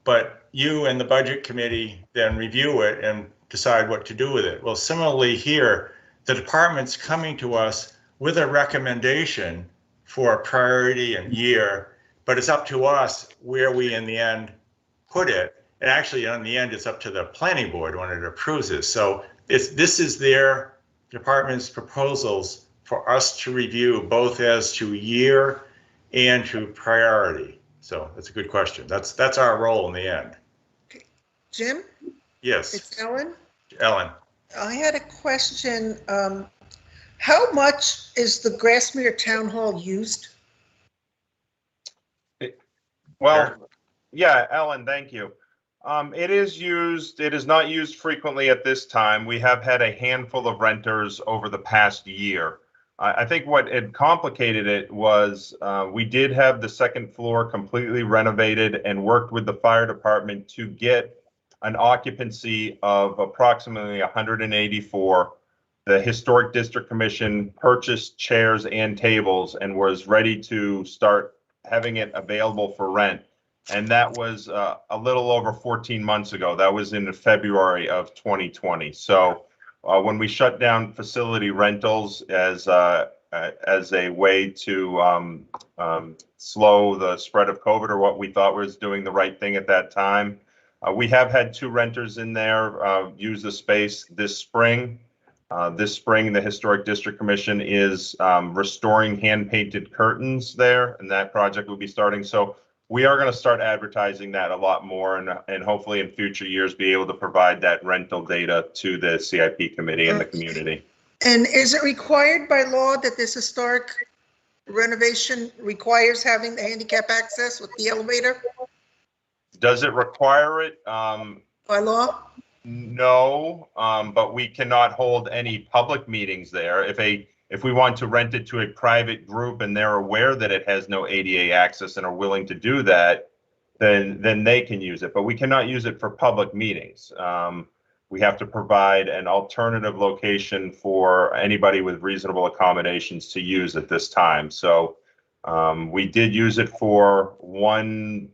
but you and the budget committee then review it and decide what to do with it. Well, similarly here, the department's coming to us with a recommendation for a priority and year, but it's up to us where we in the end put it. And actually, in the end, it's up to the planning board when it approves it. So this is their department's proposals for us to review, both as to year and to priority. So that's a good question. That's our role in the end. Jim? Yes. It's Ellen. Ellen. I had a question. How much is the Grasmere Town Hall used? Well, yeah, Ellen, thank you. It is used, it is not used frequently at this time. We have had a handful of renters over the past year. I think what had complicated it was we did have the second floor completely renovated and worked with the fire department to get an occupancy of approximately 184. The Historic District Commission purchased chairs and tables and was ready to start having it available for rent. And that was a little over 14 months ago. That was in February of 2020. So when we shut down facility rentals as a way to slow the spread of COVID, or what we thought was doing the right thing at that time, we have had 2 renters in there use the space this spring. This spring, the Historic District Commission is restoring hand-painted curtains there, and that project will be starting. So we are going to start advertising that a lot more, and hopefully in future years be able to provide that rental data to the CIP committee and the community. And is it required by law that this historic renovation requires having the handicap access with the elevator? Does it require it? By law? No, but we cannot hold any public meetings there. If we want to rent it to a private group and they're aware that it has no ADA access and are willing to do that, then they can use it. But we cannot use it for public meetings. We have to provide an alternative location for anybody with reasonable accommodations to use at this time. So we did use it for one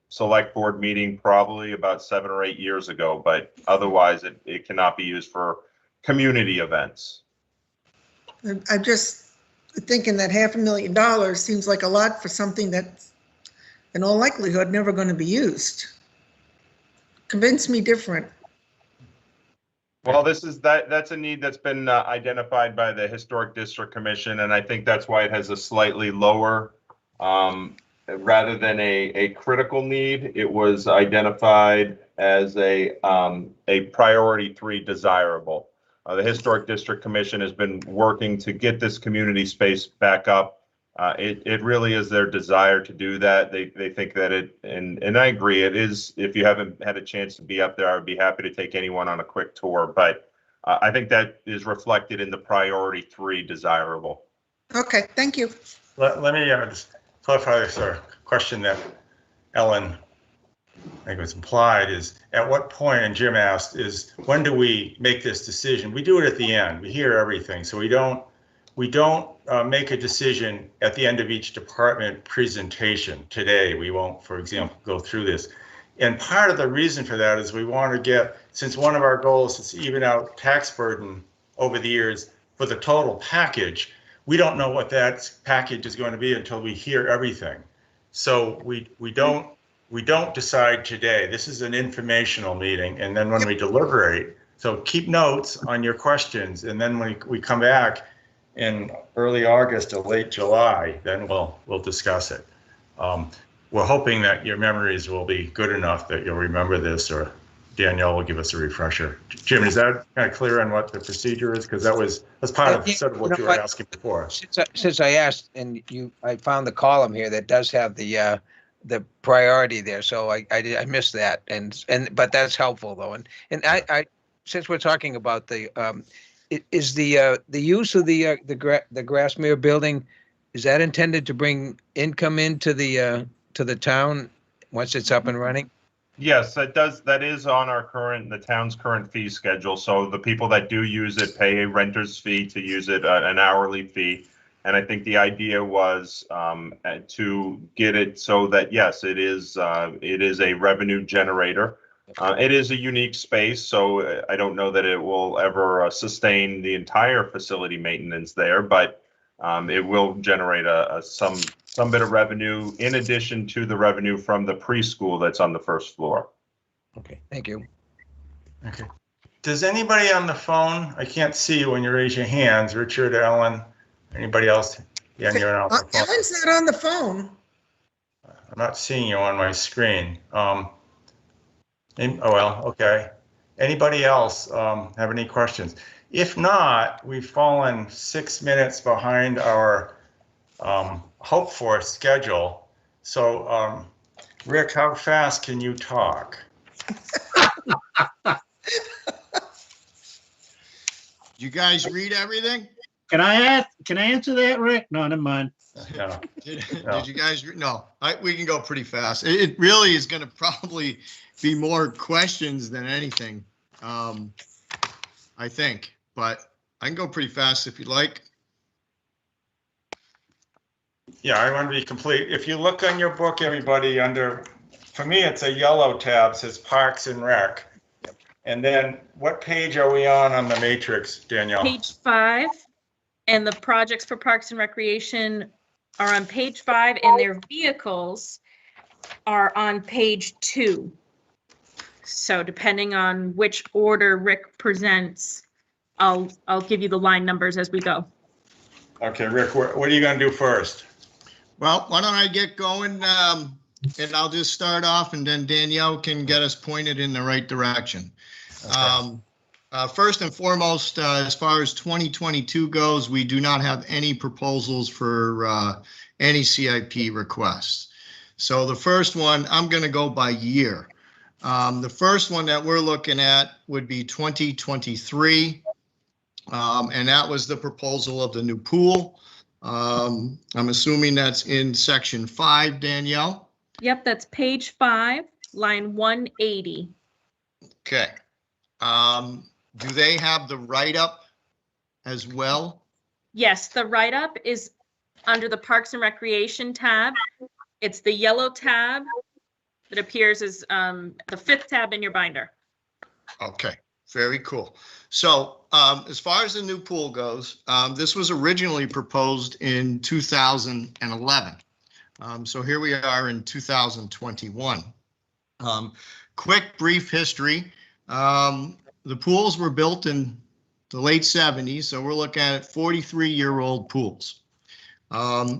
select board meeting probably about 7 or 8 years ago, but otherwise it cannot be used for community events. I'm just thinking that $500,000 seems like a lot for something that's in all likelihood never going to be used. Convince me different. Well, that's a need that's been identified by the Historic District Commission, and I think that's why it has a slightly lower, rather than a critical need. It was identified as a priority 3 desirable. The Historic District Commission has been working to get this community space back up. It really is their desire to do that. They think that and I agree, it is. If you haven't had a chance to be up there, I would be happy to take anyone on a quick tour. But I think that is reflected in the priority 3 desirable. Okay, thank you. Let me just clarify this question that Ellen, I think was implied, is at what point, and Jim asked, is when do we make this decision? We do it at the end. We hear everything, so we don't make a decision at the end of each department presentation. Today, we won't, for example, go through this. And part of the reason for that is we want to get, since one of our goals is to even out tax burden over the years for the total package, we don't know what that package is going to be until we hear everything. So we don't decide today. This is an informational meeting, and then when we deliberate, so keep notes on your questions, and then when we come back in early August or late July, then we'll discuss it. We're hoping that your memories will be good enough that you'll remember this, or Danielle will give us a refresher. Jim, is that kind of clear on what the procedure is? Because that's part of sort of what you were asking before. Since I asked, and I found the column here that does have the priority there, so I missed that, but that's helpful though. And I since we're talking about the is the use of the Grasmere building, is that intended to bring income into the town once it's up and running? Yes, that does. That is on the town's current fee schedule. So the people that do use it pay a renter's fee to use it, an hourly fee. And I think the idea was to get it so that, yes, it is a revenue generator. It is a unique space, so I don't know that it will ever sustain the entire facility maintenance there, but it will generate some bit of revenue in addition to the revenue from the preschool that's on the first floor. Okay, thank you. Okay. Does anybody on the phone? I can't see you when you raise your hands. Richard, Ellen, anybody else? Yeah, you're on the phone. Ellen's not on the phone. I'm not seeing you on my screen. Oh, well, okay. Anybody else have any questions? If not, we've fallen 6 minutes behind our hoped for schedule. So, Rick, how fast can you talk? You guys read everything? Can I answer that, Rick? No, never mind. No. Did No. you guys, no, we can go pretty fast. It really is going to probably be more questions than anything, I think, but I can go pretty fast if you like. Yeah, I want to be complete. If you look on your book, everybody, under, for me, it's a yellow tab, says Parks and Rec. And then what page are we on the matrix, Danielle? Page 5, and the projects for Parks and Recreation are on page 5, and their vehicles are on page 2. So depending on which order Rick presents, I'll give you the line numbers as we go. Okay, Rick, what are you going to do first? Well, why don't I get going, and I'll just start off, and then Danielle can get us pointed in the right direction. Okay. First and foremost, as far as 2022 goes, we do not have any proposals for any CIP requests. So the first one, I'm going to go by year. The first one that we're looking at would be 2023, and that was the proposal of the new pool. I'm assuming that's in section 5, Danielle? Yep, that's page 5, line 180. Okay. Do they have the write-up as well? Yes, the write-up is under the Parks and Recreation tab. It's the yellow tab that appears as the 5th tab in your binder. Okay, very cool. So as far as the new pool goes, this was originally proposed in 2011. So here we are in 2021. Quick, brief history. The pools were built in the late 70s, so we're looking at 43-year-old pools.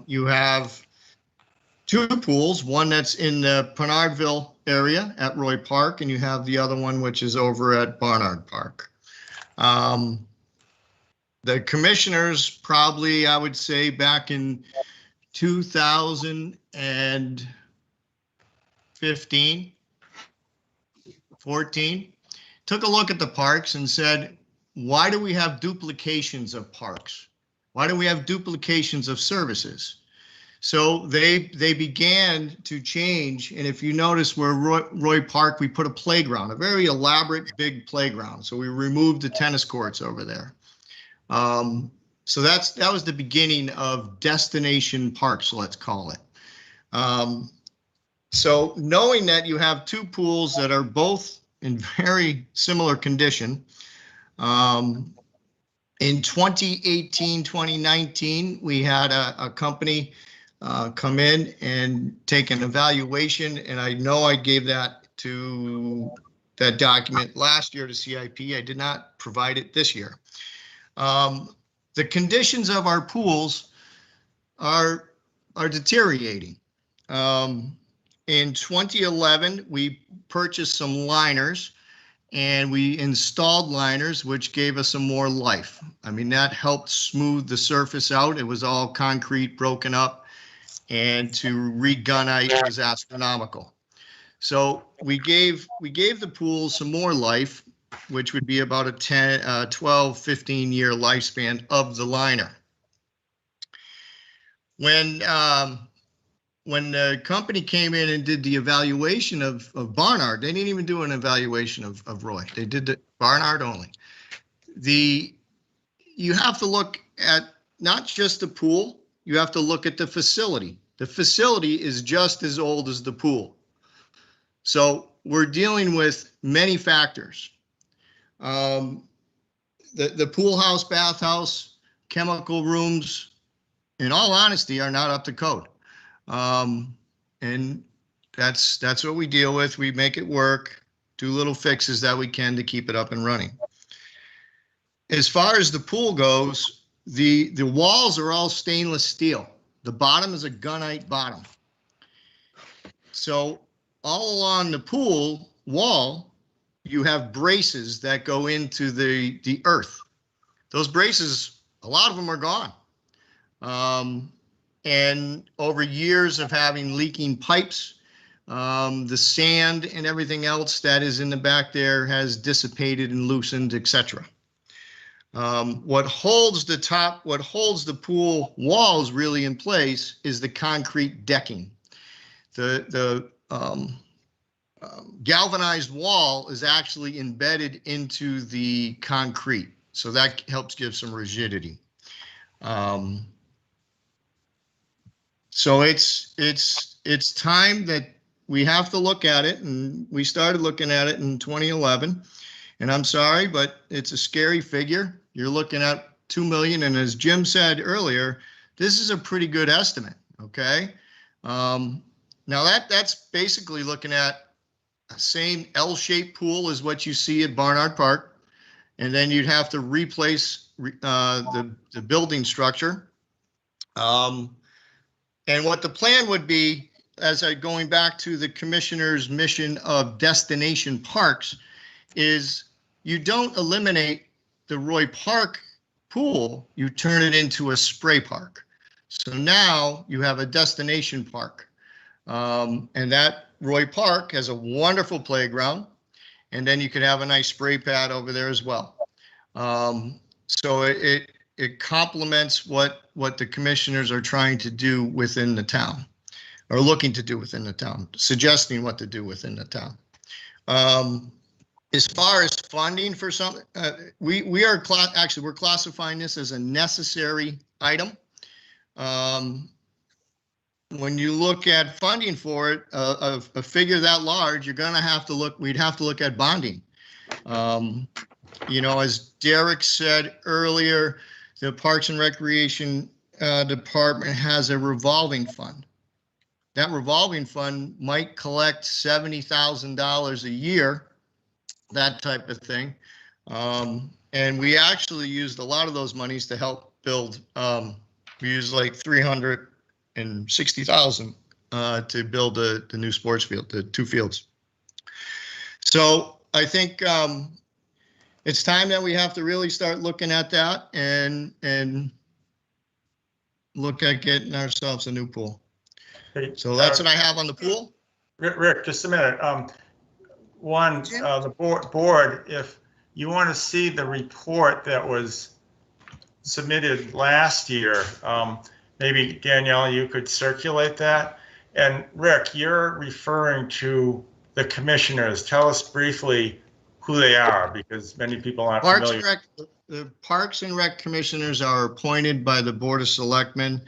You have 2 pools, one that's in the Penardville area at Roy Park, and you have the other one which is over at Barnard Park. The commissioners probably, I would say, back in 2015, 14, took a look at the parks and said, why do we have duplications of parks? Why do we have duplications of services? So they began to change. And if you notice where Roy Park, we put a playground, a very elaborate big playground. So we removed the tennis courts over there. So that was the beginning of destination parks, let's call it. So knowing that you have 2 pools that are both in very similar condition, in 2018, 2019, we had a company come in and take an evaluation, and I know I gave that document last year to CIP. I did not provide it this year. The conditions of our pools are deteriorating. In 2011, we purchased some liners, and we installed liners, which gave us some more life. I mean, that helped smooth the surface out. It was all concrete, broken up, and to re-gunite was astronomical. So we gave the pool some more life, which would be about a 12, 15-year lifespan of the liner. When the company came in and did the evaluation of Barnard, they didn't even do an evaluation of Roy. They did the Barnard only. You have to look at not just the pool, you have to look at the facility. The facility is just as old as the pool. So we're dealing with many factors. The pool house, bathhouse, chemical rooms, in all honesty, are not up to code. And that's what we deal with. We make it work, do little fixes that we can to keep it up and running. As far as the pool goes, the walls are all stainless steel. The bottom is a gunite bottom. So all along the pool wall, you have braces that go into the earth. Those braces, a lot of them are gone. And over years of having leaking pipes, the sand and everything else that is in the back there has dissipated and loosened, etc. What holds the pool walls really in place is the concrete decking. The galvanized wall is actually embedded into the concrete, so that helps give some rigidity. So it's time that we have to look at it, and we started looking at it in 2011. And I'm sorry, but it's a scary figure. You're looking at 2 million, and as Jim said earlier, this is a pretty good estimate. Okay, now that's basically looking at the same L-shaped pool as what you see at Barnard Park, and then you'd have to replace the building structure. And what the plan would be, going back to the commissioner's mission of destination parks, is you don't eliminate the Roy Park pool, you turn it into a spray park. So now you have a destination park. And that Roy Park has a wonderful playground, and then you could have a nice spray pad over there as well. So it complements what the commissioners are trying to do within the town, or looking to do within the town, suggesting what to do within the town. As far as funding for something, we're classifying this as a necessary item. When you look at funding for it, a figure that large, you're going to have to look. We'd have to look at bonding. You know, as Derek said earlier, the Parks and Recreation Department has a revolving fund. That revolving fund might collect $70,000 a year, that type of thing. And we actually used a lot of those monies to help build. We used like $360,000 to build the new sports field, the 2 fields. So I think it's time that we have to really start looking at that and look at getting ourselves a new pool. Hey, So that's what I have on the pool. Rick, just a minute. The board, if you want to see the report that was submitted last year, maybe Danielle, you could circulate that. And Rick, you're referring to the commissioners. Tell us briefly who they are, because many people aren't familiar. The Parks and Rec commissioners are appointed by the Board of Selectmen.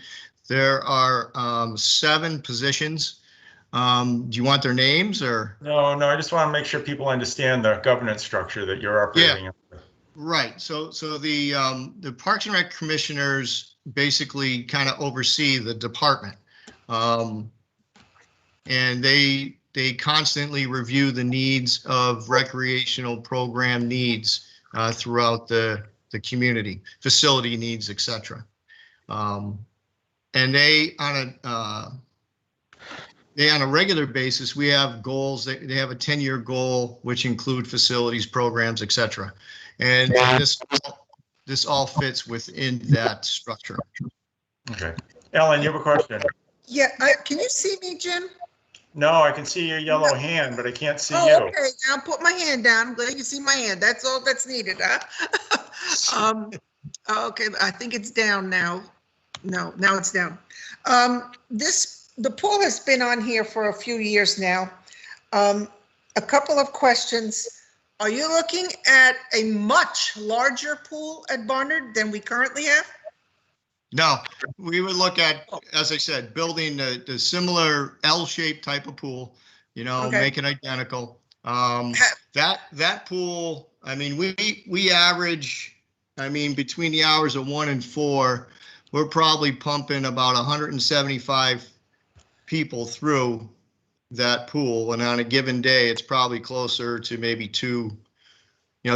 There are 7 positions. Do you want their names or? No, I just want to make sure people understand the governance structure that you're operating in. Right. So the Parks and Rec commissioners basically kind of oversee the department. And they constantly review the needs of recreational program needs throughout the community, facility needs, etc. And they on a regular basis, we have goals. They have a 10-year goal, which include facilities, programs, etc. And this all fits within that structure. Okay. Ellen, you have a question? Yeah, can you see me, Jim? No, I can see your yellow hand, but I can't see you. Okay, I'll put my hand down. I'm glad you see my hand. That's all that's needed, huh? Okay, I think it's down now. No, now it's down. The pool has been on here for a few years now. A couple of questions. Are you looking at a much larger pool at Barnard than we currently have? No, we would look at, as I said, building the similar L-shaped type of pool, make it identical. That pool, I mean, we average, between the hours of 1 and 4, we're probably pumping about 175 people through that pool. And on a given day, it's probably closer to maybe 2,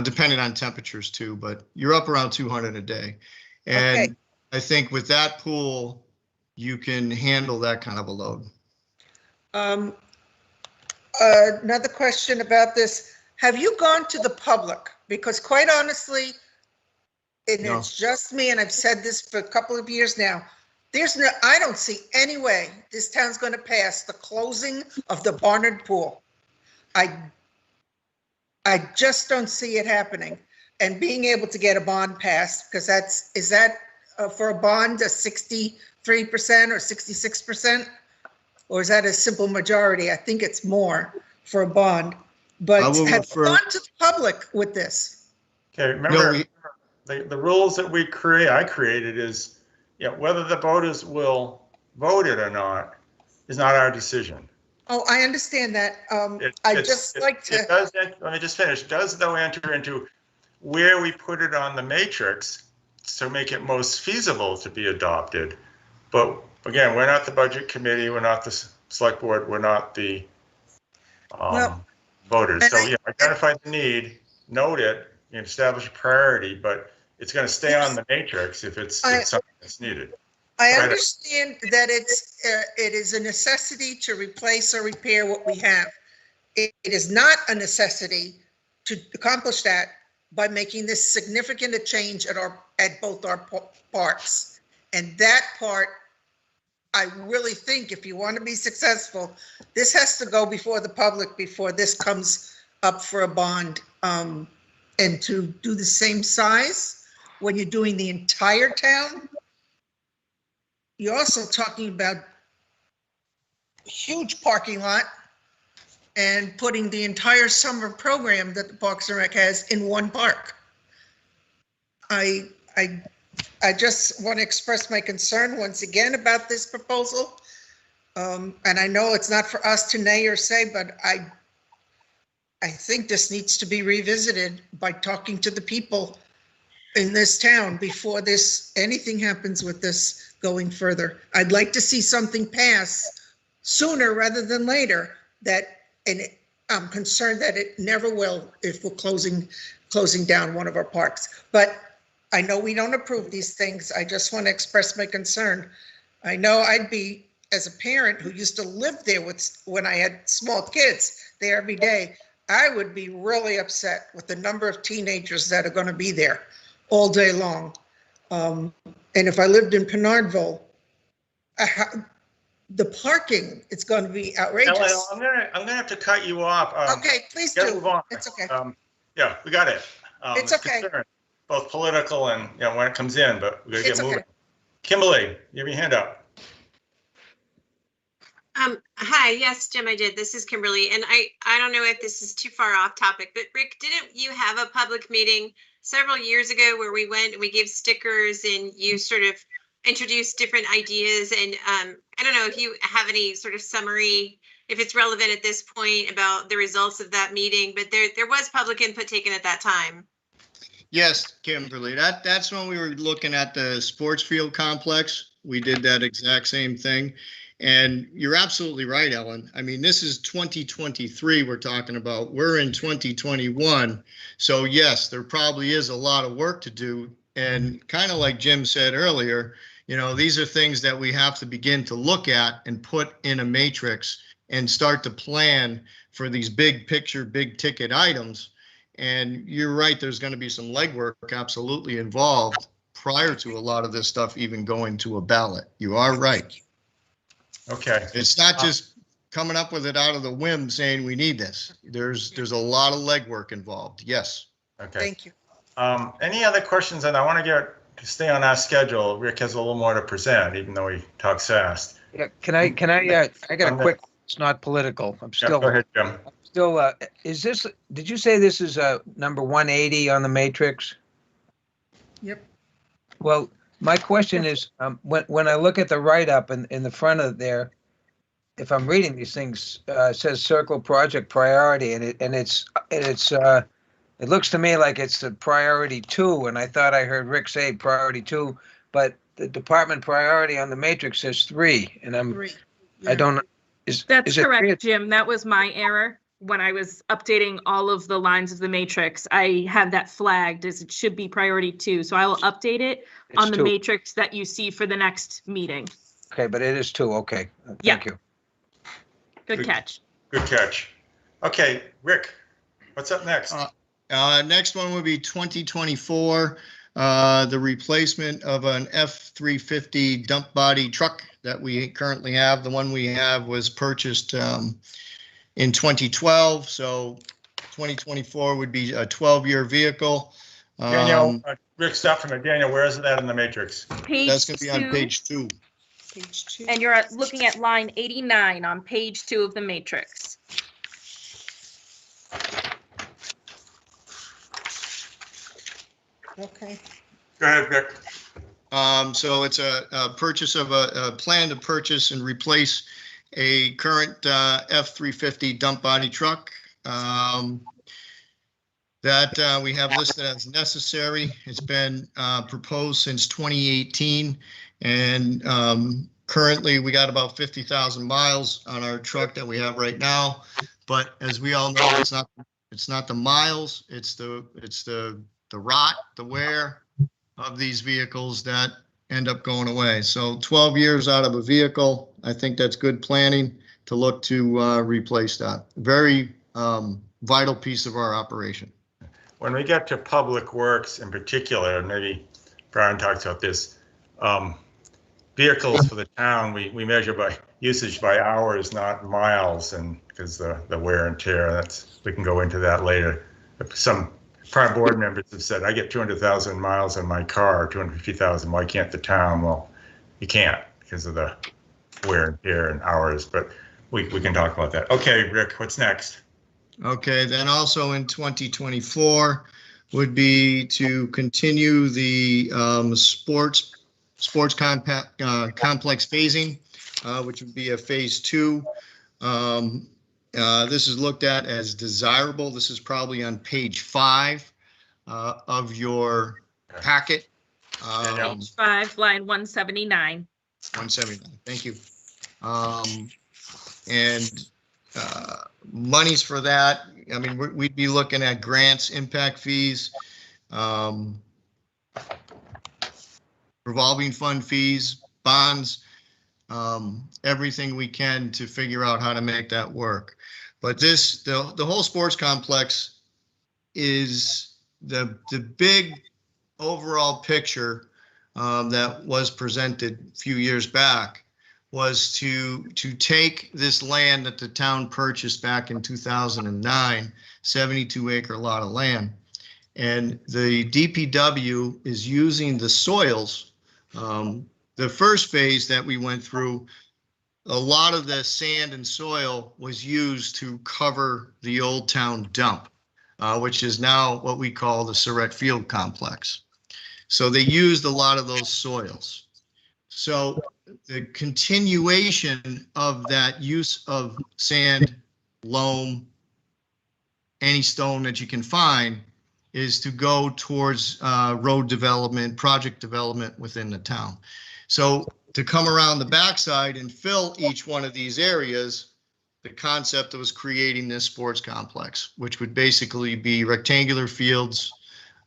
depending on temperatures too, but you're up around 200 a day. And okay. I think with that pool, you can handle that kind of a load. Another question about this. have you gone to the public? Because quite honestly, and No. it's just me, and I've said this for a couple of years now, I don't see any way this town's going to pass the closing of the Barnard Pool. I just don't see it happening. And being able to get a bond passed, because is that for a bond, a 63% or 66%? Or is that a simple majority? I think it's more for a bond. But I will have you refer- gone to the public with this? Okay, remember, the rules that I created is, whether the voters will vote it or not is not our decision. Oh, I understand that. Let me just finish. It does though enter into where we put it on the matrix to make it most feasible to be adopted. But again, we're not the budget committee, we're not the select board, we're not the voters. So identify the need, note it, establish a priority, but it's going to stay on the matrix if it's something that's needed. I understand that it is a necessity to replace or repair what we have. It is not a necessity to accomplish that by making this significant a change at both our parks. And that part, I really think if you want to be successful, this has to go before the public before this comes up for a bond. And to do the same size when you're doing the entire town, you're also talking about a huge parking lot and putting the entire summer program that the Parks and Rec has in one park. I just want to express my concern once again about this proposal. And I know it's not for us to nay or say, but I think this needs to be revisited by talking to the people in this town before anything happens with this going further. I'd like to see something pass sooner rather than later and I'm concerned that it never will if we're closing down one of our parks. But I know we don't approve these things. I just want to express my concern. I know I'd be, as a parent who used to live there when I had small kids there every day, I would be really upset with the number of teenagers that are going to be there all day long. And if I lived in Pinardville, the parking, it's going to be outrageous. Ellen, I'm gonna have to cut you off. Okay, please gotta do. move on. It's okay. Yeah, we got it. It's okay. Concerned, both political and when it comes in, but we gotta It's get moving. okay. Kimberly, you have your hand up. Hi, yes, Jim, I did. This is Kimberly, and I don't know if this is too far off topic, but Rick, didn't you have a public meeting several years ago where we went and we gave stickers and you sort of introduced different ideas? And I don't know if you have any sort of summary, if it's relevant at this point, about the results of that meeting, but there was public input taken at that time. Yes, Kimberly, that's when we were looking at the sports field complex. We did that exact same thing. And you're absolutely right, Ellen. I mean, this is 2023 we're talking about. We're in 2021. So yes, there probably is a lot of work to do. And kind of like Jim said earlier, these are things that we have to begin to look at and put in a matrix and start to plan for these big picture, big ticket items. And you're right, there's going to be some legwork absolutely involved prior to a lot of this stuff even going to a ballot. You are right. Okay. It's not just coming up with it out of the whim saying we need this. There's a lot of legwork involved. Yes. Okay. Thank you. Any other questions? And I want to stay on our schedule. Rick has a little more to present, even though he talks fast. Yeah, I got a quick, it's not political. Go ahead, Jim. Did you say this is number 180 on the matrix? Yep. Well, my question is, when I look at the write-up in the front of there, if I'm reading these things, it says circle project priority, and it looks to me like it's the priority 2, and I thought I heard Rick say priority 2, but the department priority on the matrix says 3, and I don't. That's correct, Jim. That was my error. When I was updating all of the lines of the matrix, I had that flagged as it should be priority 2. So I will update it on the matrix that you see for the next meeting. Okay, but it is 2. Okay. Thank you. Good catch. Good catch. Okay, Rick. What's up next? Next one would be 2024, the replacement of an F-350 dump body truck that we currently have. The one we have was purchased in 2012, so 2024 would be a 12-year vehicle. Daniel, Rick, stop from there. Daniel, where is that in the matrix? Page That's going to be on 2, page 2. Page 2. and you're looking at line 89 on page 2 of the matrix. Okay. Go ahead, Rick. So it's a purchase of a plan to purchase and replace a current F-350 dump body truck that we have listed as necessary. It's been proposed since 2018, and currently we got about 50,000 miles on our truck that we have right now. But as we all know, it's not the miles, it's the rot, the wear of these vehicles that end up going away. So 12 years out of a vehicle, I think that's good planning to look to replace that. Very vital piece of our operation. When we get to public works in particular, and maybe Brian talks about this, vehicles for the town, we measure by usage by hours, not miles, and because the wear and tear, we can go into that later. Some prior board members have said, I get 200,000 miles on my car, 250,000, why can't the town? Well, you can't because of the wear and tear and hours, but we can talk about that. Okay, Rick, what's next? Okay, then also in 2024 would be to continue the sports complex phasing, which would be a phase 2. This is looked at as desirable. This is probably on page 5 of your packet. Page 5, line 179. 179, thank you. And monies for that, I mean, we'd be looking at grants, impact fees, revolving fund fees, bonds, everything we can to figure out how to make that work. But the whole sports complex is the big overall picture that was presented a few years back was to take this land that the town purchased back in 2009, 72-acre lot of land, and the DPW is using the soils. The first phase that we went through, a lot of the sand and soil was used to cover the old town dump, which is now what we call the Surratt Field Complex. So they used a lot of those soils. So the continuation of that use of sand, loam, any stone that you can find is to go towards road development, project development within the town. So to come around the backside and fill each one of these areas, the concept was creating this sports complex, which would basically be rectangular fields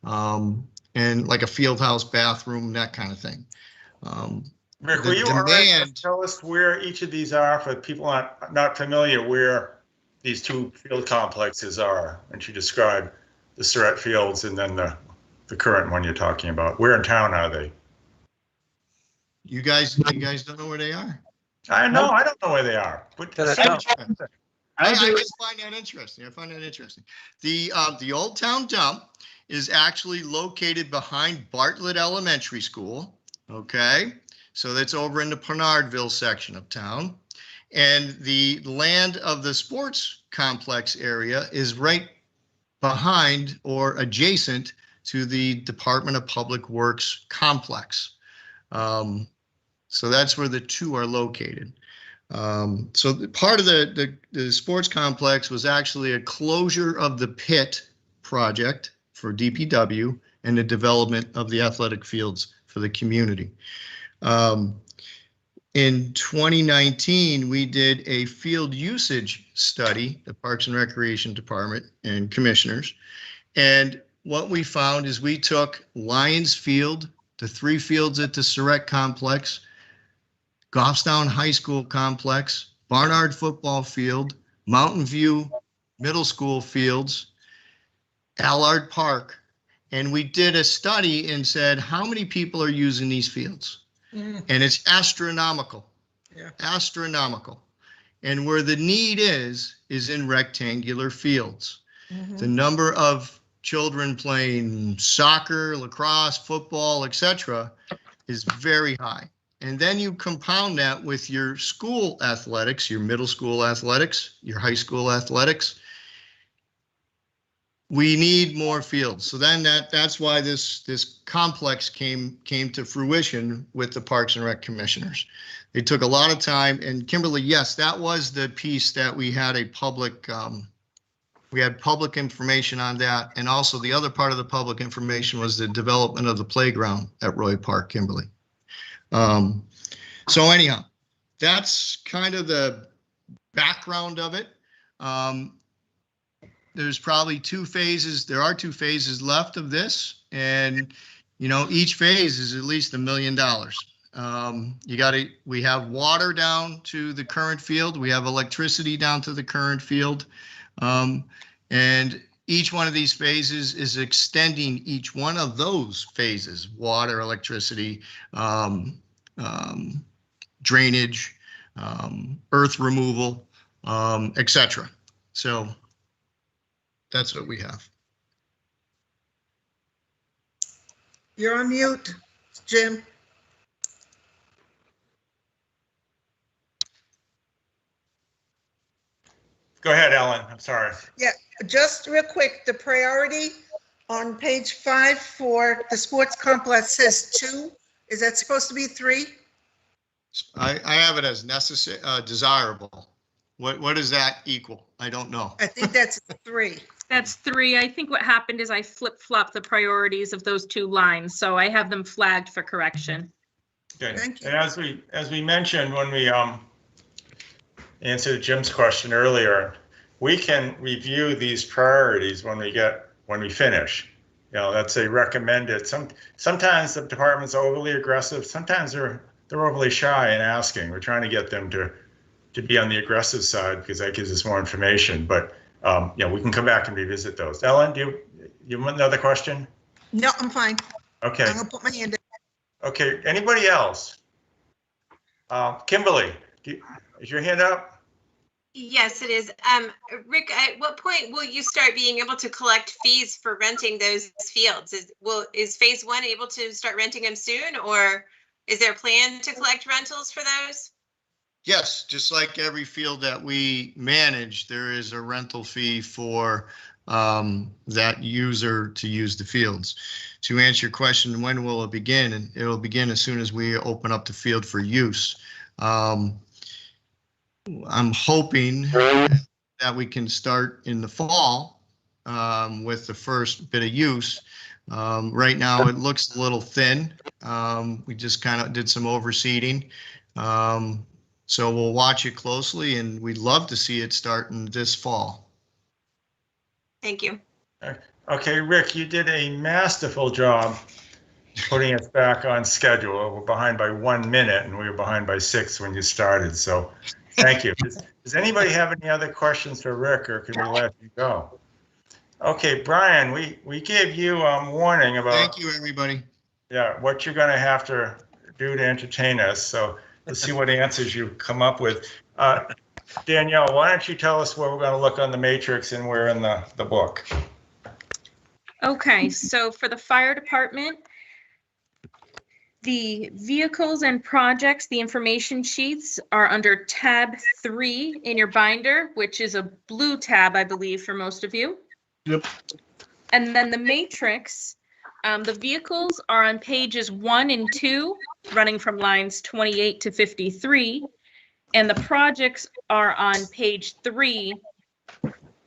and like a field house bathroom, that kind of thing. Rick, will you tell us where each of these are for people not familiar where these two field complexes are? And you describe the Surratt Fields and then the current one you're talking about. Where in town are they? You guys don't know where they are? I know, I don't know where they are. But I just find that interesting. I find that interesting. The Old Town Dump is actually located behind Bartlett Elementary School. Okay, so that's over in the Bernardville section of town. And the land of the sports complex area is right behind or adjacent to the Department of Public Works complex. So that's where the two are located. So part of the sports complex was actually a closure of the pit project for DPW and the development of the athletic fields for the community. In 2019, we did a field usage study, the Parks and Recreation Department and commissioners. And what we found is we took Lions Field, the 3 fields at the Surratt Complex, Goffstown High School Complex, Barnard Football Field, Mountain View Middle School fields, Allard Park, and we did a study and said, how many people are using these fields? And it's astronomical. Yeah. Astronomical. And where the need is in rectangular fields. The number of children playing soccer, lacrosse, football, etc., is very high. And then you compound that with your school athletics, your middle school athletics, your high school athletics. We need more fields. So then that's why this complex came to fruition with the Parks and Rec commissioners. They took a lot of time, and Kimberly, yes, that was the piece that we had public information on that. And also the other part of the public information was the development of the playground at Roy Park, Kimberly. So anyhow, that's kind of the background of it. There's probably two phases. There are two phases left of this, and each phase is at least $1 million. We have water down to the current field. We have electricity down to the current field. And each one of these phases is extending each one of those phases: water, electricity, drainage, earth removal, etc. So that's what we have. You're on mute, Jim. Go ahead, Ellen. I'm sorry. Yeah, just real quick, the priority on page 5 for the sports complex says 2. Is that supposed to be 3? I have it as necessary, desirable. What does that equal? I don't know. I think that's 3. That's 3. I think what happened is I flip-flopped the priorities of those 2 lines, so I have them flagged for correction. Okay. Thank you. And as we mentioned when we answered Jim's question earlier, we can review these priorities when we finish. That's a recommended. Sometimes the department's overly aggressive. Sometimes they're overly shy in asking. We're trying to get them to be on the aggressive side because that gives us more information. But we can come back and revisit those. Ellen, do you want another question? No, I'm fine. Okay. I'm gonna put my hand in. Okay. Anybody else? Kimberly, is your hand up? Yes, it is. Rick, at what point will you start being able to collect fees for renting those fields? Is phase 1 able to start renting them soon, or is there a plan to collect rentals for those? Yes, just like every field that we manage, there is a rental fee for that user to use the fields. To answer your question, when will it begin? And it will begin as soon as we open up the field for use. I'm hoping that we can start in the fall with the first bit of use. Right now, it looks a little thin. We just kind of did some overseeding. So we'll watch it closely, and we'd love to see it starting this fall. Thank you. Okay, Rick, you did a masterful job putting us back on schedule. We're behind by 1 minute, and we were behind by 6 when you started. So thank you. Does anybody have any other questions for Rick, or can we let you go? Okay, Brian, we gave you a warning about. Thank you, everybody. Yeah, what you're going to have to do to entertain us. So let's see what answers you come up with. Danielle, why don't you tell us where we're going to look on the matrix and where in the book? Okay, so for the fire department, the vehicles and projects, the information sheets are under tab 3 in your binder, which is a blue tab, I believe, for most of you. Yep. And then the matrix, the vehicles are on pages 1 and 2, running from lines 28 to 53. And the projects are on page 3,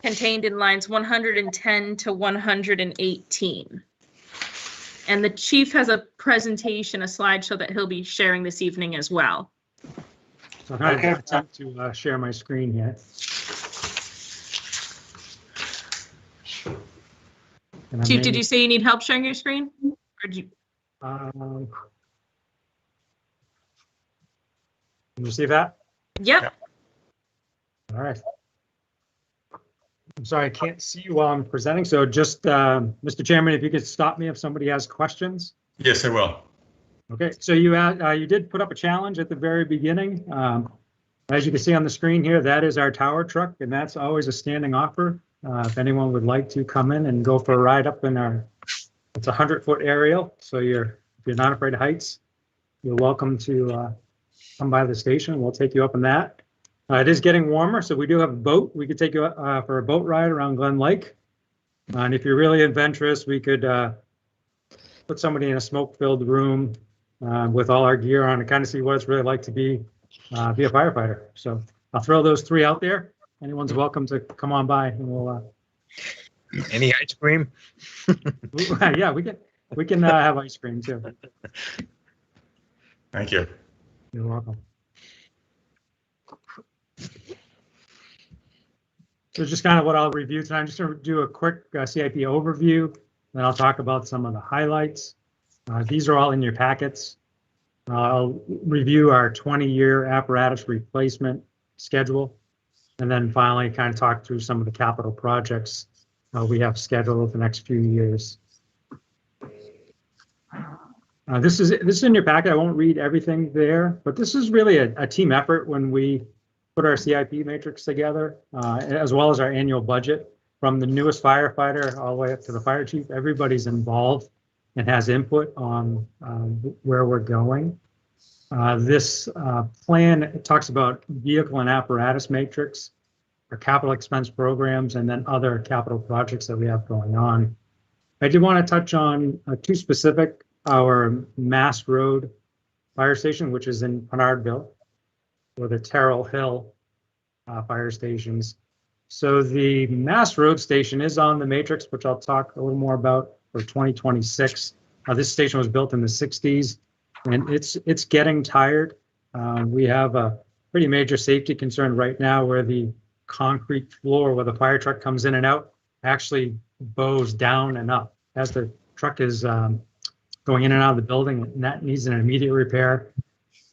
contained in lines 110 to 118. And the chief has a presentation, a slideshow that he'll be sharing this evening as well. So I'm going to attempt to share my screen here. Chief, did you say you need help sharing your screen? Or did you? Can you see that? Yep. All right. I'm sorry, I can't see you while I'm presenting. So just, Mr. Chairman, if you could stop me if somebody has questions. Yes, I will. Okay, so you did put up a challenge at the very beginning. As you can see on the screen here, that is our tower truck, and that's always a standing offer. If anyone would like to come in and go for a ride up in it's a 100-foot aerial. So if you're not afraid of heights, you're welcome to come by the station. We'll take you up in that. It is getting warmer, so we do have a boat. We could take you for a boat ride around Glen Lake. And if you're really adventurous, we could put somebody in a smoke-filled room with all our gear on and kind of see what it's really like to be a firefighter. So I'll throw those 3 out there. Anyone's welcome to come on by, and we'll. Any ice cream? Yeah, we can have ice cream too. Thank you. You're welcome. So just kind of what I'll review tonight. I'm just going to do a quick CIP overview, then I'll talk about some of the highlights. These are all in your packets. I'll review our 20-year apparatus replacement schedule, and then finally kind of talk through some of the capital projects we have scheduled over the next few years. This is in your packet. I won't read everything there, but this is really a team effort when we put our CIP matrix together, as well as our annual budget. From the newest firefighter all the way up to the fire chief, everybody's involved and has input on where we're going. This plan talks about vehicle and apparatus matrix, our capital expense programs, and then other capital projects that we have going on. I did want to touch on 2 specific, our Mass Road fire station, which is in Penardville, or the Terrell Hill fire stations. So the Mass Road station is on the matrix, which I'll talk a little more about for 2026. This station was built in the 60s, and it's getting tired. We have a pretty major safety concern right now where the concrete floor where the fire truck comes in and out actually bows down and up as the truck is going in and out of the building, and that needs an immediate repair.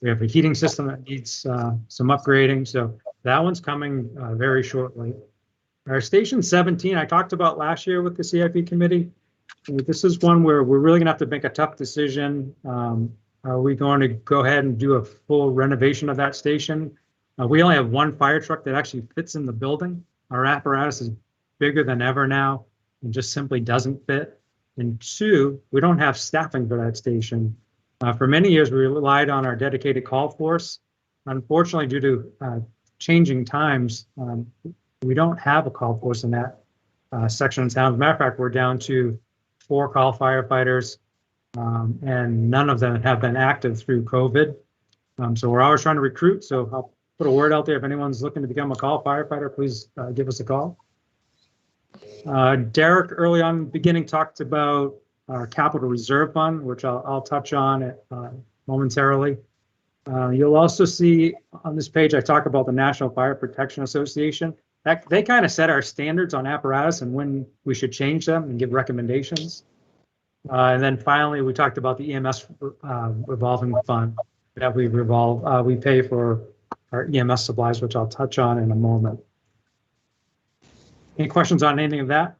We have a heating system that needs some upgrading, so that one's coming very shortly. Our Station 17, I talked about last year with the CIP committee. This is one where we're really gonna have to make a tough decision. Are we going to go ahead and do a full renovation of that station? We only have 1 fire truck that actually fits in the building. Our apparatus is bigger than ever now and just simply doesn't fit. And 2, we don't have staffing for that station. For many years, we relied on our dedicated call force. Unfortunately, due to changing times, we don't have a call force in that section of town. As a matter of fact, we're down to 4 call firefighters, and none of them have been active through COVID. So we're always trying to recruit. So I'll put a word out there. If anyone's looking to become a call firefighter, please give us a call. Derek, early on in the beginning, talked about our capital reserve fund, which I'll touch on momentarily. You'll also see on this page, I talk about the National Fire Protection Association. They kind of set our standards on apparatus and when we should change them and give recommendations. And then finally, we talked about the EMS revolving fund that we pay for our EMS supplies, which I'll touch on in a moment. Any questions on anything of that?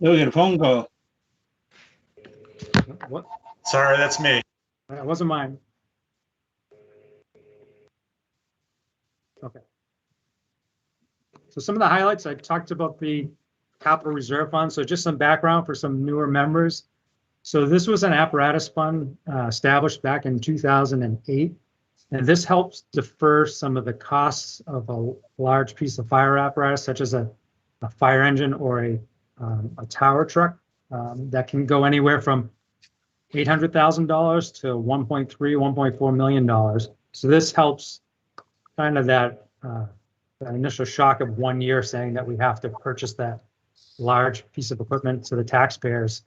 Oh, we got a phone call. What? Sorry, that's me. That wasn't mine. Okay. So some of the highlights, I talked about the capital reserve fund. So just some background for some newer members. So this was an apparatus fund established back in 2008. And this helps defer some of the costs of a large piece of fire apparatus, such as a fire engine or a tower truck that can go anywhere from $800,000 to $1.3, $1.4 million. So this helps kind of that initial shock of 1 year saying that we have to purchase that large piece of equipment to the taxpayers.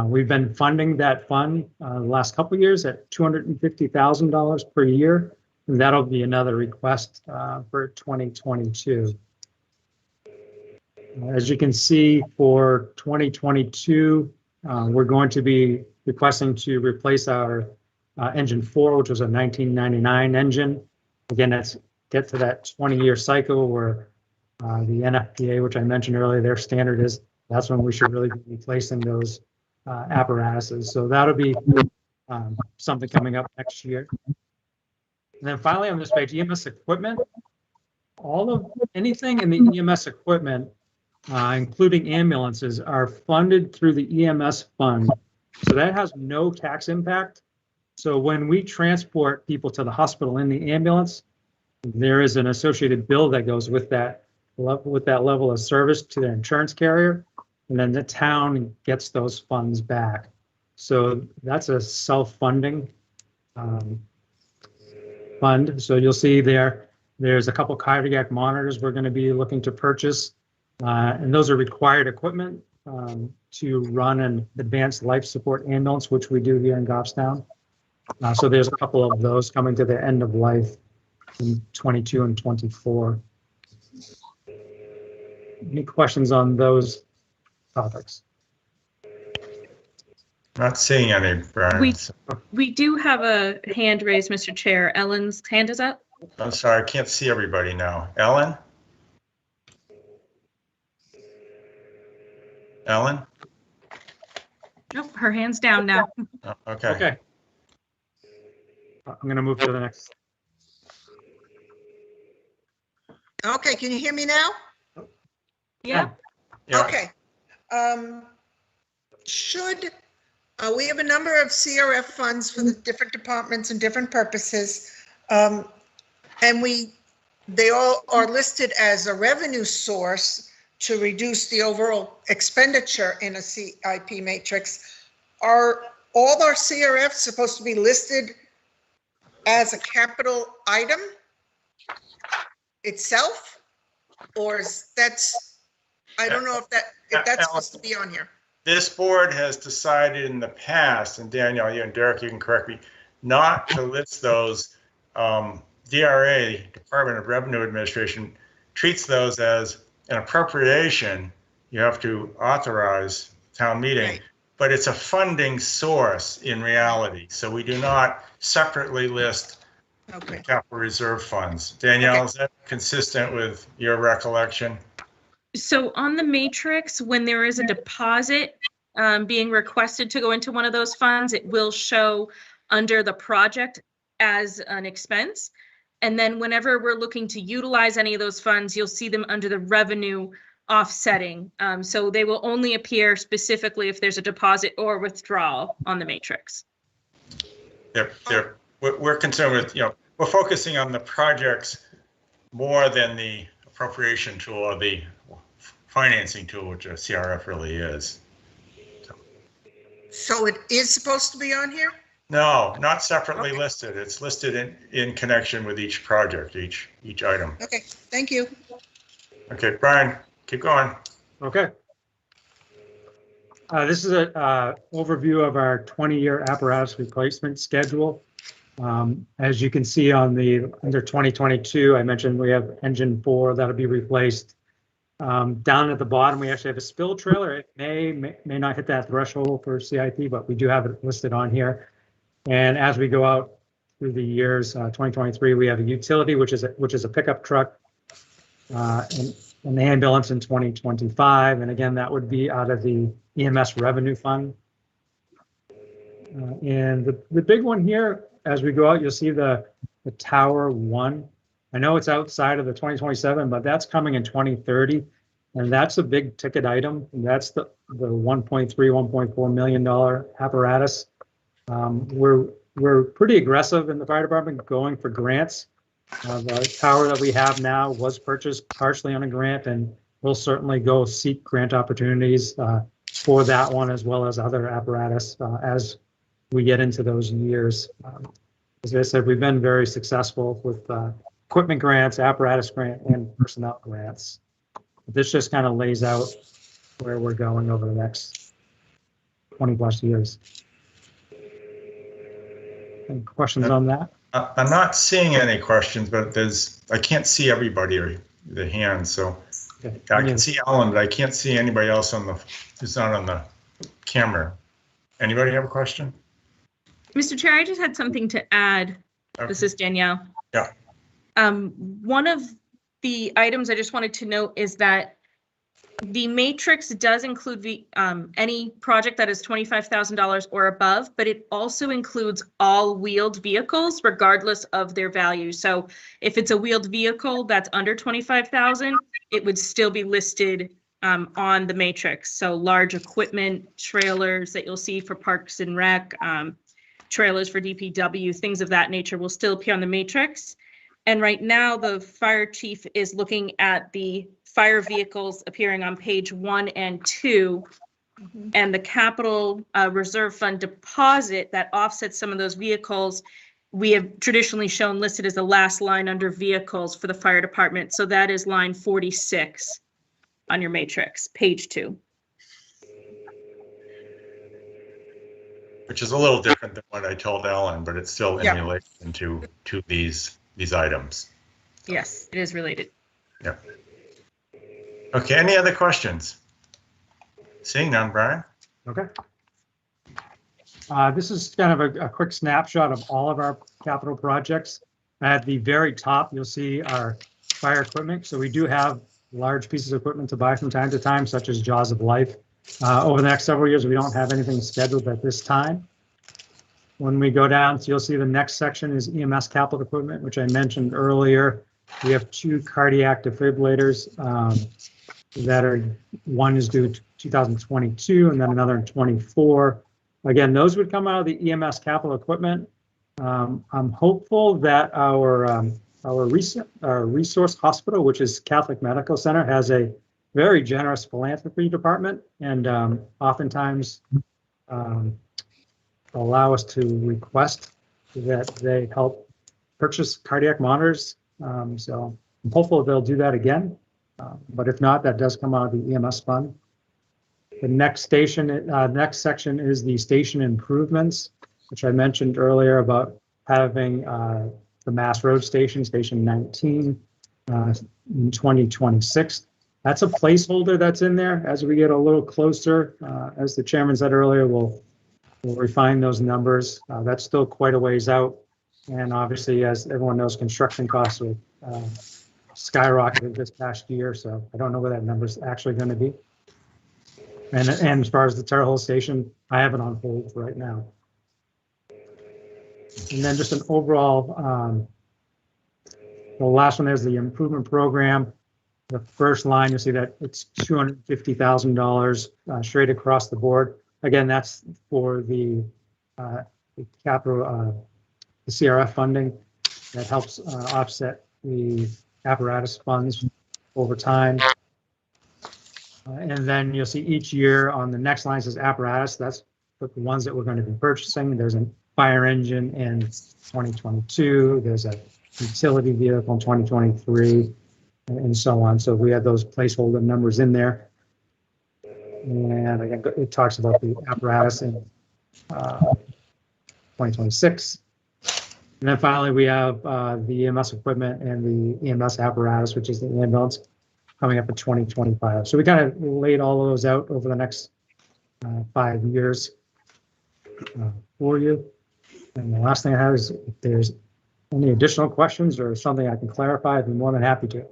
We've been funding that fund the last couple of years at $250,000 per year, and that'll be another request for 2022. As you can see, for 2022, we're going to be requesting to replace our engine 4, which was a 1999 engine. Again, that's get to that 20-year cycle where The NFPA, which I mentioned earlier, their standard is that's when we should really be replacing those apparatuses. So that'll be something coming up next year. And then finally on this page, EMS equipment. Anything in the EMS equipment, including ambulances, are funded through the EMS fund. So that has no tax impact. So when we transport people to the hospital in the ambulance, there is an associated bill that goes with that level of service to their insurance carrier, and then the town gets those funds back. So that's a self-funding fund. So you'll see there's a couple cardiac monitors we're going to be looking to purchase, and those are required equipment to run an advanced life support ambulance, which we do here in Goffstown. So there's a couple of those coming to the end of life in 22 and 24. Any questions on those topics? Not seeing any, Brian. We do have a hand raised, Mr. Chair. Ellen's hand is up. I'm sorry, I can't see everybody now. Ellen? Ellen? Nope, her hand's down now. Oh, okay. Okay. I'm going to move to the next. Okay, can you hear me now? Yeah. Yeah. Okay. We have a number of CRF funds for the different departments and different purposes. And they all are listed as a revenue source to reduce the overall expenditure in a CIP matrix. Are all our CRFs supposed to be listed as a capital item itself? Or I don't know if that's supposed to be on here. This board has decided in the past, and Danielle, you and Derek, you can correct me, not to list those. DRA, Department of Revenue Administration, treats those as an appropriation. You have to authorize town meeting, Right. but it's a funding source in reality. So we do not separately list Okay. the capital reserve funds. Danielle, Okay. is that consistent with your recollection? So on the matrix, when there is a deposit being requested to go into one of those funds, it will show under the project as an expense. And then whenever we're looking to utilize any of those funds, you'll see them under the revenue offsetting. So they will only appear specifically if there's a deposit or withdrawal on the matrix. We're concerned with, we're focusing on the projects more than the appropriation tool or the financing tool, which a CRF really is. So it is supposed to be on here? No, not separately Okay. listed. It's listed in connection with each project, each item. Okay, thank you. Okay, Brian, keep going. Okay. This is an overview of our 20-year apparatus replacement schedule. As you can see under 2022, I mentioned we have engine 4 that'll be replaced. Down at the bottom, we actually have a spill trailer. It may not hit that threshold for CIP, but we do have it listed on here. And as we go out through the years, 2023, we have a utility, which is a pickup truck, and the ambulance in 2025. And again, that would be out of the EMS revenue fund. And the big one here, as we go out, you'll see the Tower 1. I know it's outside of the 2027, but that's coming in 2030. And that's a big ticket item. And that's the $1.3, $1.4 million apparatus. We're pretty aggressive in the fire department going for grants. The tower that we have now was purchased partially on a grant, and we'll certainly go seek grant opportunities for that one as well as other apparatus as we get into those years. As I said, we've been very successful with equipment grants, apparatus grant, and personnel grants. This just kind of lays out where we're going over the next 20 plus years. Any questions on that? I'm not seeing any questions, but I can't see everybody or the hands. So Okay. I can see Ellen, but I can't see anybody else who's not on the camera. Anybody have a question? Mr. Chair, I just had something to add. Okay. This is Danielle. Yeah. One of the items I just wanted to note is that the matrix does include any project that is $25,000 or above, but it also includes all wheeled vehicles regardless of their value. So if it's a wheeled vehicle that's under 25,000, it would still be listed on the matrix. So large equipment, trailers that you'll see for Parks and Rec, trailers for DPW, things of that nature will still appear on the matrix. And right now, the fire chief is looking at the fire vehicles appearing on page 1 and 2, and the capital reserve fund deposit that offsets some of those vehicles. We have traditionally shown listed as the last line under vehicles for the fire department. So that is line 46 on your matrix, page 2. Which is a little different than what I told Ellen, but it's still in relation to these items. Yes, it is related. Yeah. Okay, any other questions? Seeing none, Brian? Okay. This is kind of a quick snapshot of all of our capital projects. At the very top, you'll see our fire equipment. So we do have large pieces of equipment to buy from time to time, such as Jaws of Life. Over the next several years, we don't have anything scheduled at this time. When we go down, so you'll see the next section is EMS capital equipment, which I mentioned earlier. We have 2 cardiac defibrillators that are, one is due 2022 and then another in 24. Again, those would come out of the EMS capital equipment. I'm hopeful that our resource hospital, which is Catholic Medical Center, has a very generous philanthropy department, and oftentimes allow us to request that they help purchase cardiac monitors. So I'm hopeful they'll do that again. But if not, that does come out of the EMS fund. The next section is the station improvements, which I mentioned earlier about having the Mass Road Station, Station 19, in 2026. That's a placeholder that's in there. As we get a little closer, as the chairman said earlier, we'll refine those numbers. That's still quite a ways out. And obviously, as everyone knows, construction costs have skyrocketed this past year. So I don't know where that number is actually going to be. And as far as the Terre Hill Station, I have it on hold right now. And then just an overall, the last one there's the improvement program. The first line, you'll see that it's $250,000 straight across the board. Again, that's for the capital, the CRF funding that helps offset the apparatus funds over time. And then you'll see each year on the next line says apparatus. That's the ones that we're going to be purchasing. There's a fire engine in 2022. There's a utility vehicle in 2023, and so on. So we have those placeholder numbers in there. And again, it talks about the apparatus in 2026. And then finally, we have the EMS equipment and the EMS apparatus, which is the ambulance, coming up in 2025. So we kind of laid all of those out over the next 5 years for you. And the last thing I have is if there's any additional questions or something I can clarify, I'd be more than happy to.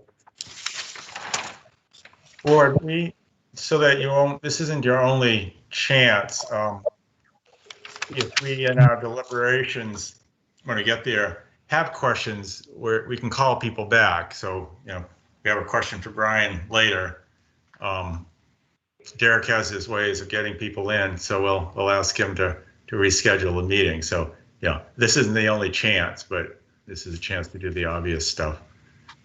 Board, so that you won't, this isn't your only chance. If we in our deliberations, when we get there, have questions where we can call people back. So, you know, we have a question for Brian later. Derek has his ways of getting people in, so we'll ask him to reschedule the meeting. So, yeah, this isn't the only chance, but this is a chance to do the obvious stuff.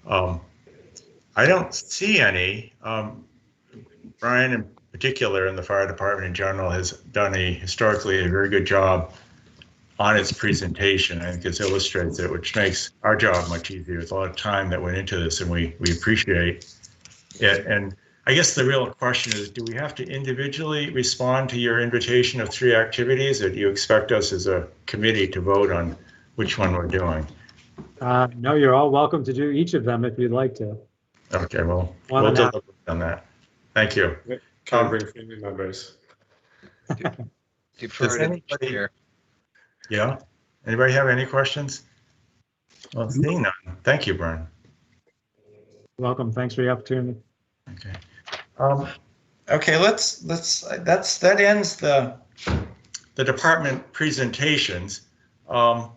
I don't see any. Brian in particular, and the fire department in general, has done historically a very good job on its presentation. I think it illustrates it, which makes our job much easier. There's a lot of time that went into this, and we appreciate it. And I guess the real question is, do we have to individually respond to your invitation of 3 activities, or do you expect us as a committee to vote on which one we're doing? No, you're all welcome to do each of them if you'd like to. Okay, well, we'll deliberate on that. Thank you. Can't bring family members. Does anybody, yeah, anybody have any questions? Well, seeing none. Thank you, Brian. Welcome. Thanks for the opportunity. Okay. Okay, that ends the department presentations. Some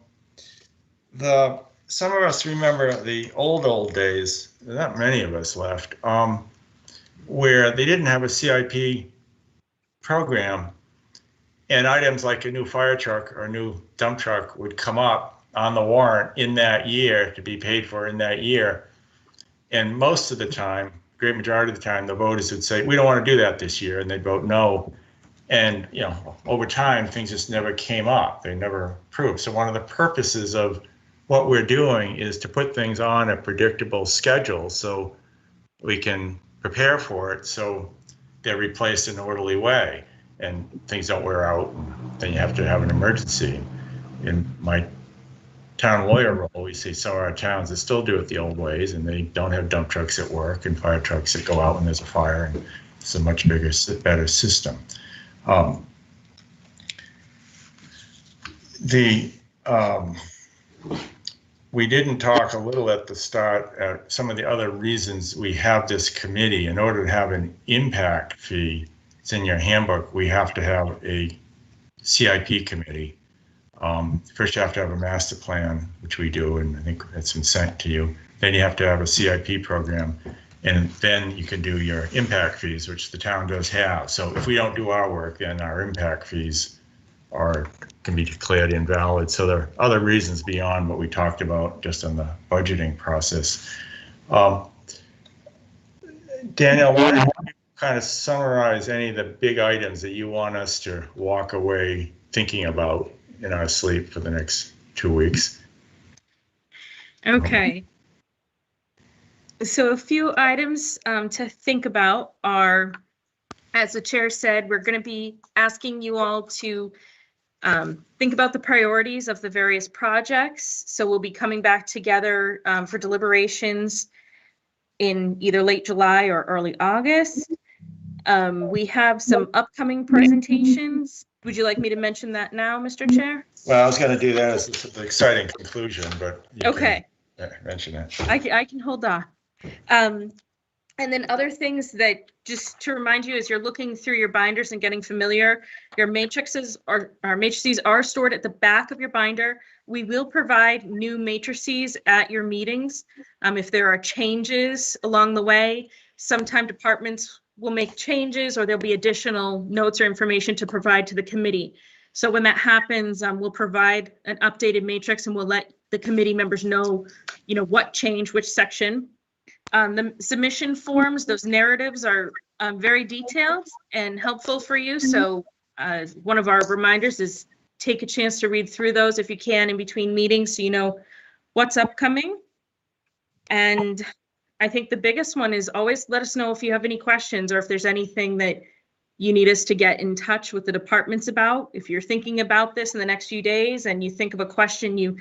of us remember the old days, not many of us left, where they didn't have a CIP program, and items like a new fire truck or a new dump truck would come up on the warrant in that year to be paid for in that year. And most of the time, great majority of the time, the voters would say, we don't want to do that this year, and they'd vote no. And, you know, over time, things just never came up. They never approved. So one of the purposes of what we're doing is to put things on a predictable schedule so we can prepare for it, so they're replaced in an orderly way and things don't wear out. Then you have to have an emergency. In my town lawyer role, we see some of our towns that still do it the old ways, and they don't have dump trucks at work and fire trucks that go out when there's a fire, and it's a much bigger, better system. We didn't talk a little at the start at some of the other reasons we have this committee. In order to have an impact fee, it's in your handbook, we have to have a CIP committee. First you have to have a master plan, which we do, and I think that's been sent to you. Then you have to have a CIP program, and then you can do your impact fees, which the town does have. So if we don't do our work, then our impact fees can be declared invalid. So there are other reasons beyond what we talked about just on the budgeting process. Daniel, why don't you kind of summarize any of the big items that you want us to walk away thinking about in our sleep for the next 2 weeks? Okay. So a few items to think about are, as the chair said, we're going to be asking you all to think about the priorities of the various projects. So we'll be coming back together for deliberations in either late July or early August. We have some upcoming presentations. Would you like me to mention that now, Mr. Chair? Well, I was going to do that as an exciting conclusion, but you okay. Can mention it. I can hold on. And then other things that, just to remind you, as you're looking through your binders and getting familiar, your matrices are stored at the back of your binder. We will provide new matrices at your meetings. If there are changes along the way, sometime departments will make changes or there'll be additional notes or information to provide to the committee. So when that happens, we'll provide an updated matrix and we'll let the committee members know, what changed, which section. The submission forms, those narratives are very detailed and helpful for you. So one of our reminders is take a chance to read through those if you can in between meetings so you know what's upcoming. And I think the biggest one is always let us know if you have any questions or if there's anything that you need us to get in touch with the departments about. If you're thinking about this in the next few days and you think of a question you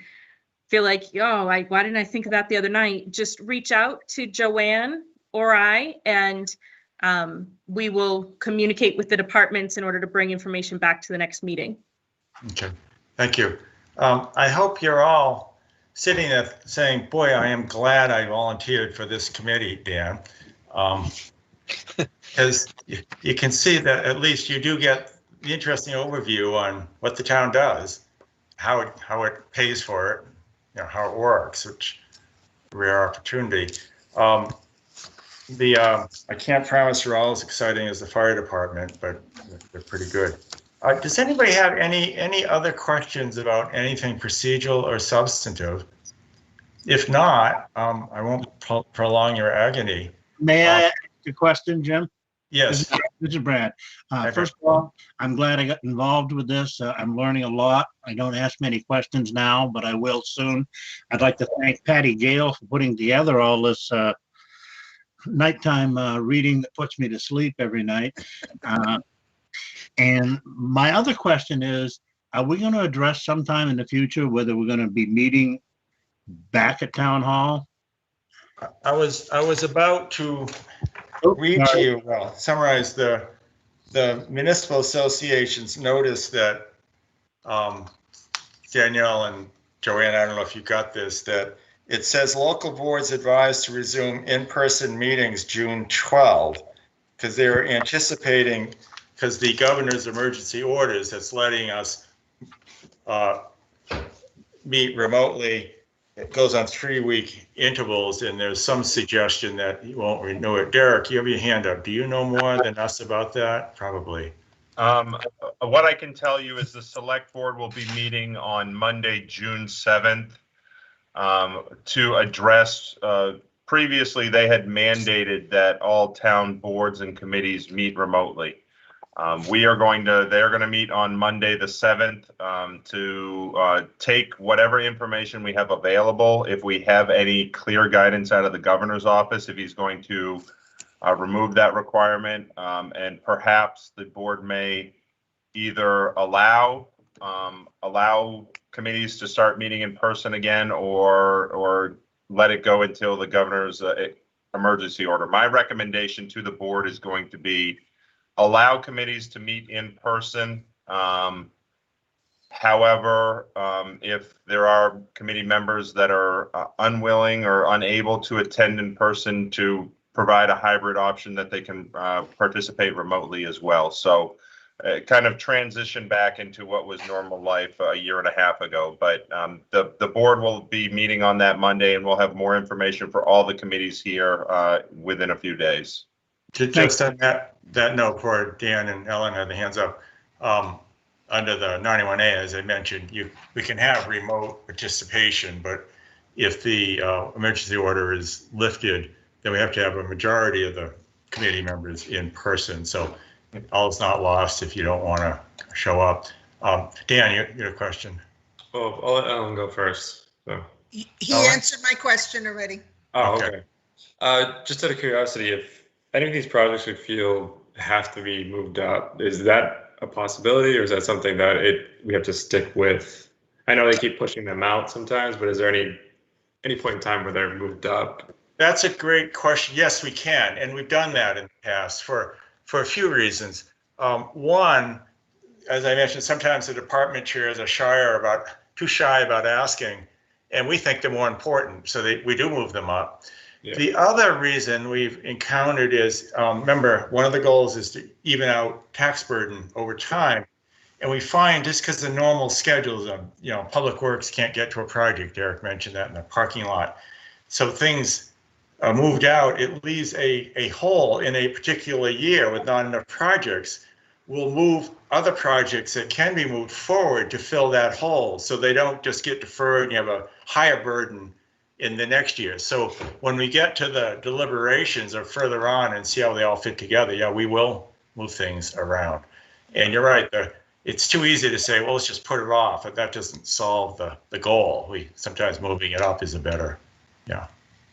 feel like, why didn't I think of that the other night? Just reach out to Joanne or I, and we will communicate with the departments in order to bring information back to the next meeting. Okay, thank you. I hope you're all sitting there saying, boy, I am glad I volunteered for this committee, Dan. Because you can see that at least you do get the interesting overview on what the town does, how it pays for it, how it works, which rare opportunity. I can't promise you're all as exciting as the fire department, but they're pretty good. Does anybody have any other questions about anything procedural or substantive? If not, I won't prolong your agony. May I ask a question, Jim? Yes. This is Brad. First of all, I'm glad I got involved with this. I'm learning a lot. I don't ask many questions now, but I will soon. I'd like to thank Patty Gale for putting together all this nighttime reading that puts me to sleep every night. And my other question is, are we going to address sometime in the future whether we're going to be meeting back at Town Hall? I was about to read to you, summarize the municipal association's notice that Danielle and Joanne, I don't know if you got this, that it says local boards advised to resume in-person meetings June 12, because they're anticipating, because the governor's emergency orders that's letting us meet remotely. It goes on 3-week intervals, and there's some suggestion that you won't renew it. Derek, you have your hand up. Do you know more than us about that? Probably. What I can tell you is the select board will be meeting on Monday, June 7th, to address, previously they had mandated that all town boards and committees meet remotely. They're going to meet on Monday, the 7th, to take whatever information we have available. If we have any clear guidance out of the governor's office, if he's going to remove that requirement, and perhaps the board may either allow committees to start meeting in person again, or let it go until the governor's emergency order. My recommendation to the board is going to be allow committees to meet in person. However, if there are committee members that are unwilling or unable to attend in person, to provide a hybrid option that they can participate remotely as well. So kind of transition back into what was normal life a year and a half ago. But the board will be meeting on that Monday, and we'll have more information for all the committees here within a few days. Just on that note, before Dan and Ellen have the hands up, under the 91A, as I mentioned, we can have remote participation, but if the emergency order is lifted, then we have to have a majority of the committee members in person. So all is not lost if you don't want to show up. Dan, you had a question? Well, I'll let Ellen go first. So. He answered my question already. Oh, okay. Just out of curiosity, if any of these projects we feel have to be moved up, is that a possibility, or is that something that we have to stick with? I know they keep pushing them out sometimes, but is there any point in time where they're moved up? That's a great question. Yes, we can, and we've done that in the past for a few reasons. One, as I mentioned, sometimes the department chairs are too shy about asking, and we think they're more important, so we do move them up. Yeah. The other reason we've encountered is, remember, one of the goals is to even out tax burden over time. And we find, just because the normal schedules of, Public Works can't get to a project, Derek mentioned that, in the parking lot. So things are moved out, it leaves a hole in a particular year with not enough projects. We'll move other projects that can be moved forward to fill that hole, so they don't just get deferred and you have a higher burden in the next year. So when we get to the deliberations or further on and see how they all fit together, yeah, we will move things around. And you're right, it's too easy to say, well, let's just put it off, but that doesn't solve the goal. Sometimes moving it up is a better, yeah.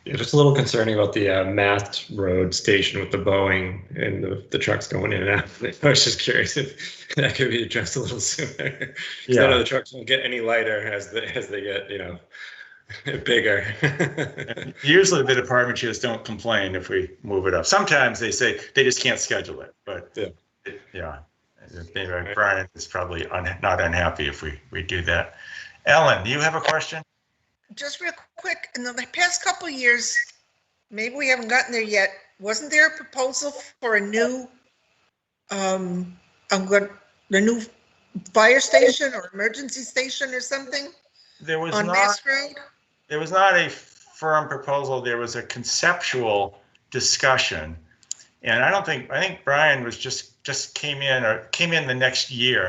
Yeah, just a little concerning about the Math Road station with the Boeing and the trucks going in and out. I was just curious if that could be addressed a little sooner. Yeah. I know the trucks won't get any lighter as they get, bigger. Usually the department chairs don't complain if we move it up. Sometimes they say they just can't schedule it, but yeah. Brian is probably not unhappy if we do that. Ellen, do you have a question? Just real quick, in the past couple of years, maybe we haven't gotten there yet, wasn't there a proposal for a new, the new fire station or emergency station or something? There was on Mass Road? There was not a firm proposal. There was a conceptual discussion, and I think Brian was just came in the next year.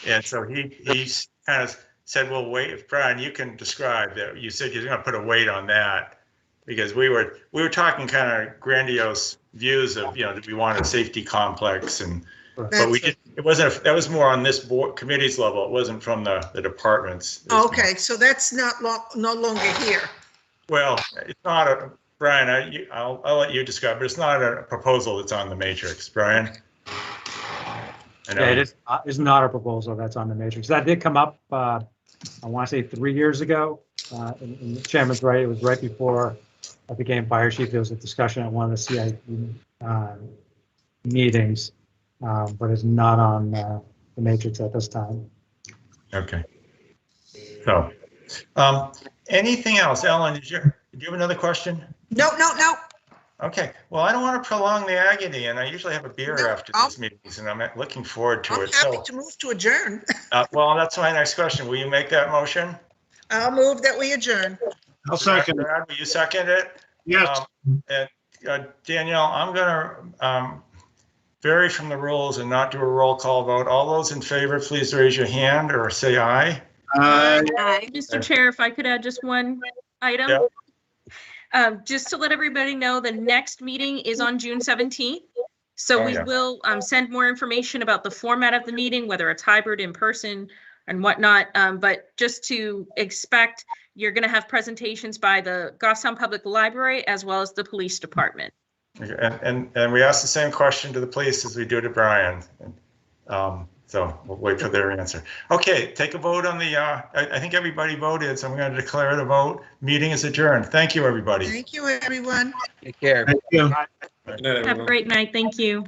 And so he kind of said, well, wait, Brian, you can describe that. You said you're going to put a weight on that, because we were talking kind of grandiose views of, do we want a safety complex, but we didn't. It wasn't. That was more on this board committee's level. It wasn't from the departments. Okay, so that's no longer here. Well, it's not Brian. I'll let you describe, but it's not a proposal that's on the matrix, Brian. Yeah, it is not a proposal that's on the matrix. That did come up, I want to say 3 years ago. And the chairman's right. It was right before I became fire chief. There was a discussion at one of the CIP meetings, but it's not on the matrix at this time. Okay. So, Anything else? Ellen, do you have another question? No. Okay, well, I don't want to prolong the agony, and I usually have a beer No, after these meetings, and I'm looking forward to I'm it. happy So, to move to adjourn. well, that's my next question. Will you make that motion? I'll move that we adjourn. I'll second it. Brad, will you second it? Yes. And Danielle, I'm gonna vary from the rules and not do a roll call vote. All those in favor, please raise your hand or say aye. Mr. Chair, if I could add just one item. Yeah. Just to let everybody know, the next meeting is on June 17th. So Oh, we yeah. will send more information about the format of the meeting, whether it's hybrid, in person, and whatnot. But just to expect, you're going to have presentations by the Goffstown Public Library as well as the police department. Okay, and we asked the same question to the police as we do to Brian. So we'll wait for their answer. Okay, take a vote on the, I think everybody voted, so I'm going to declare the vote. Meeting is adjourned. Thank you, everybody. Thank you, everyone. Take care. Thank you. Good night, Have a everyone. great night. Thank you.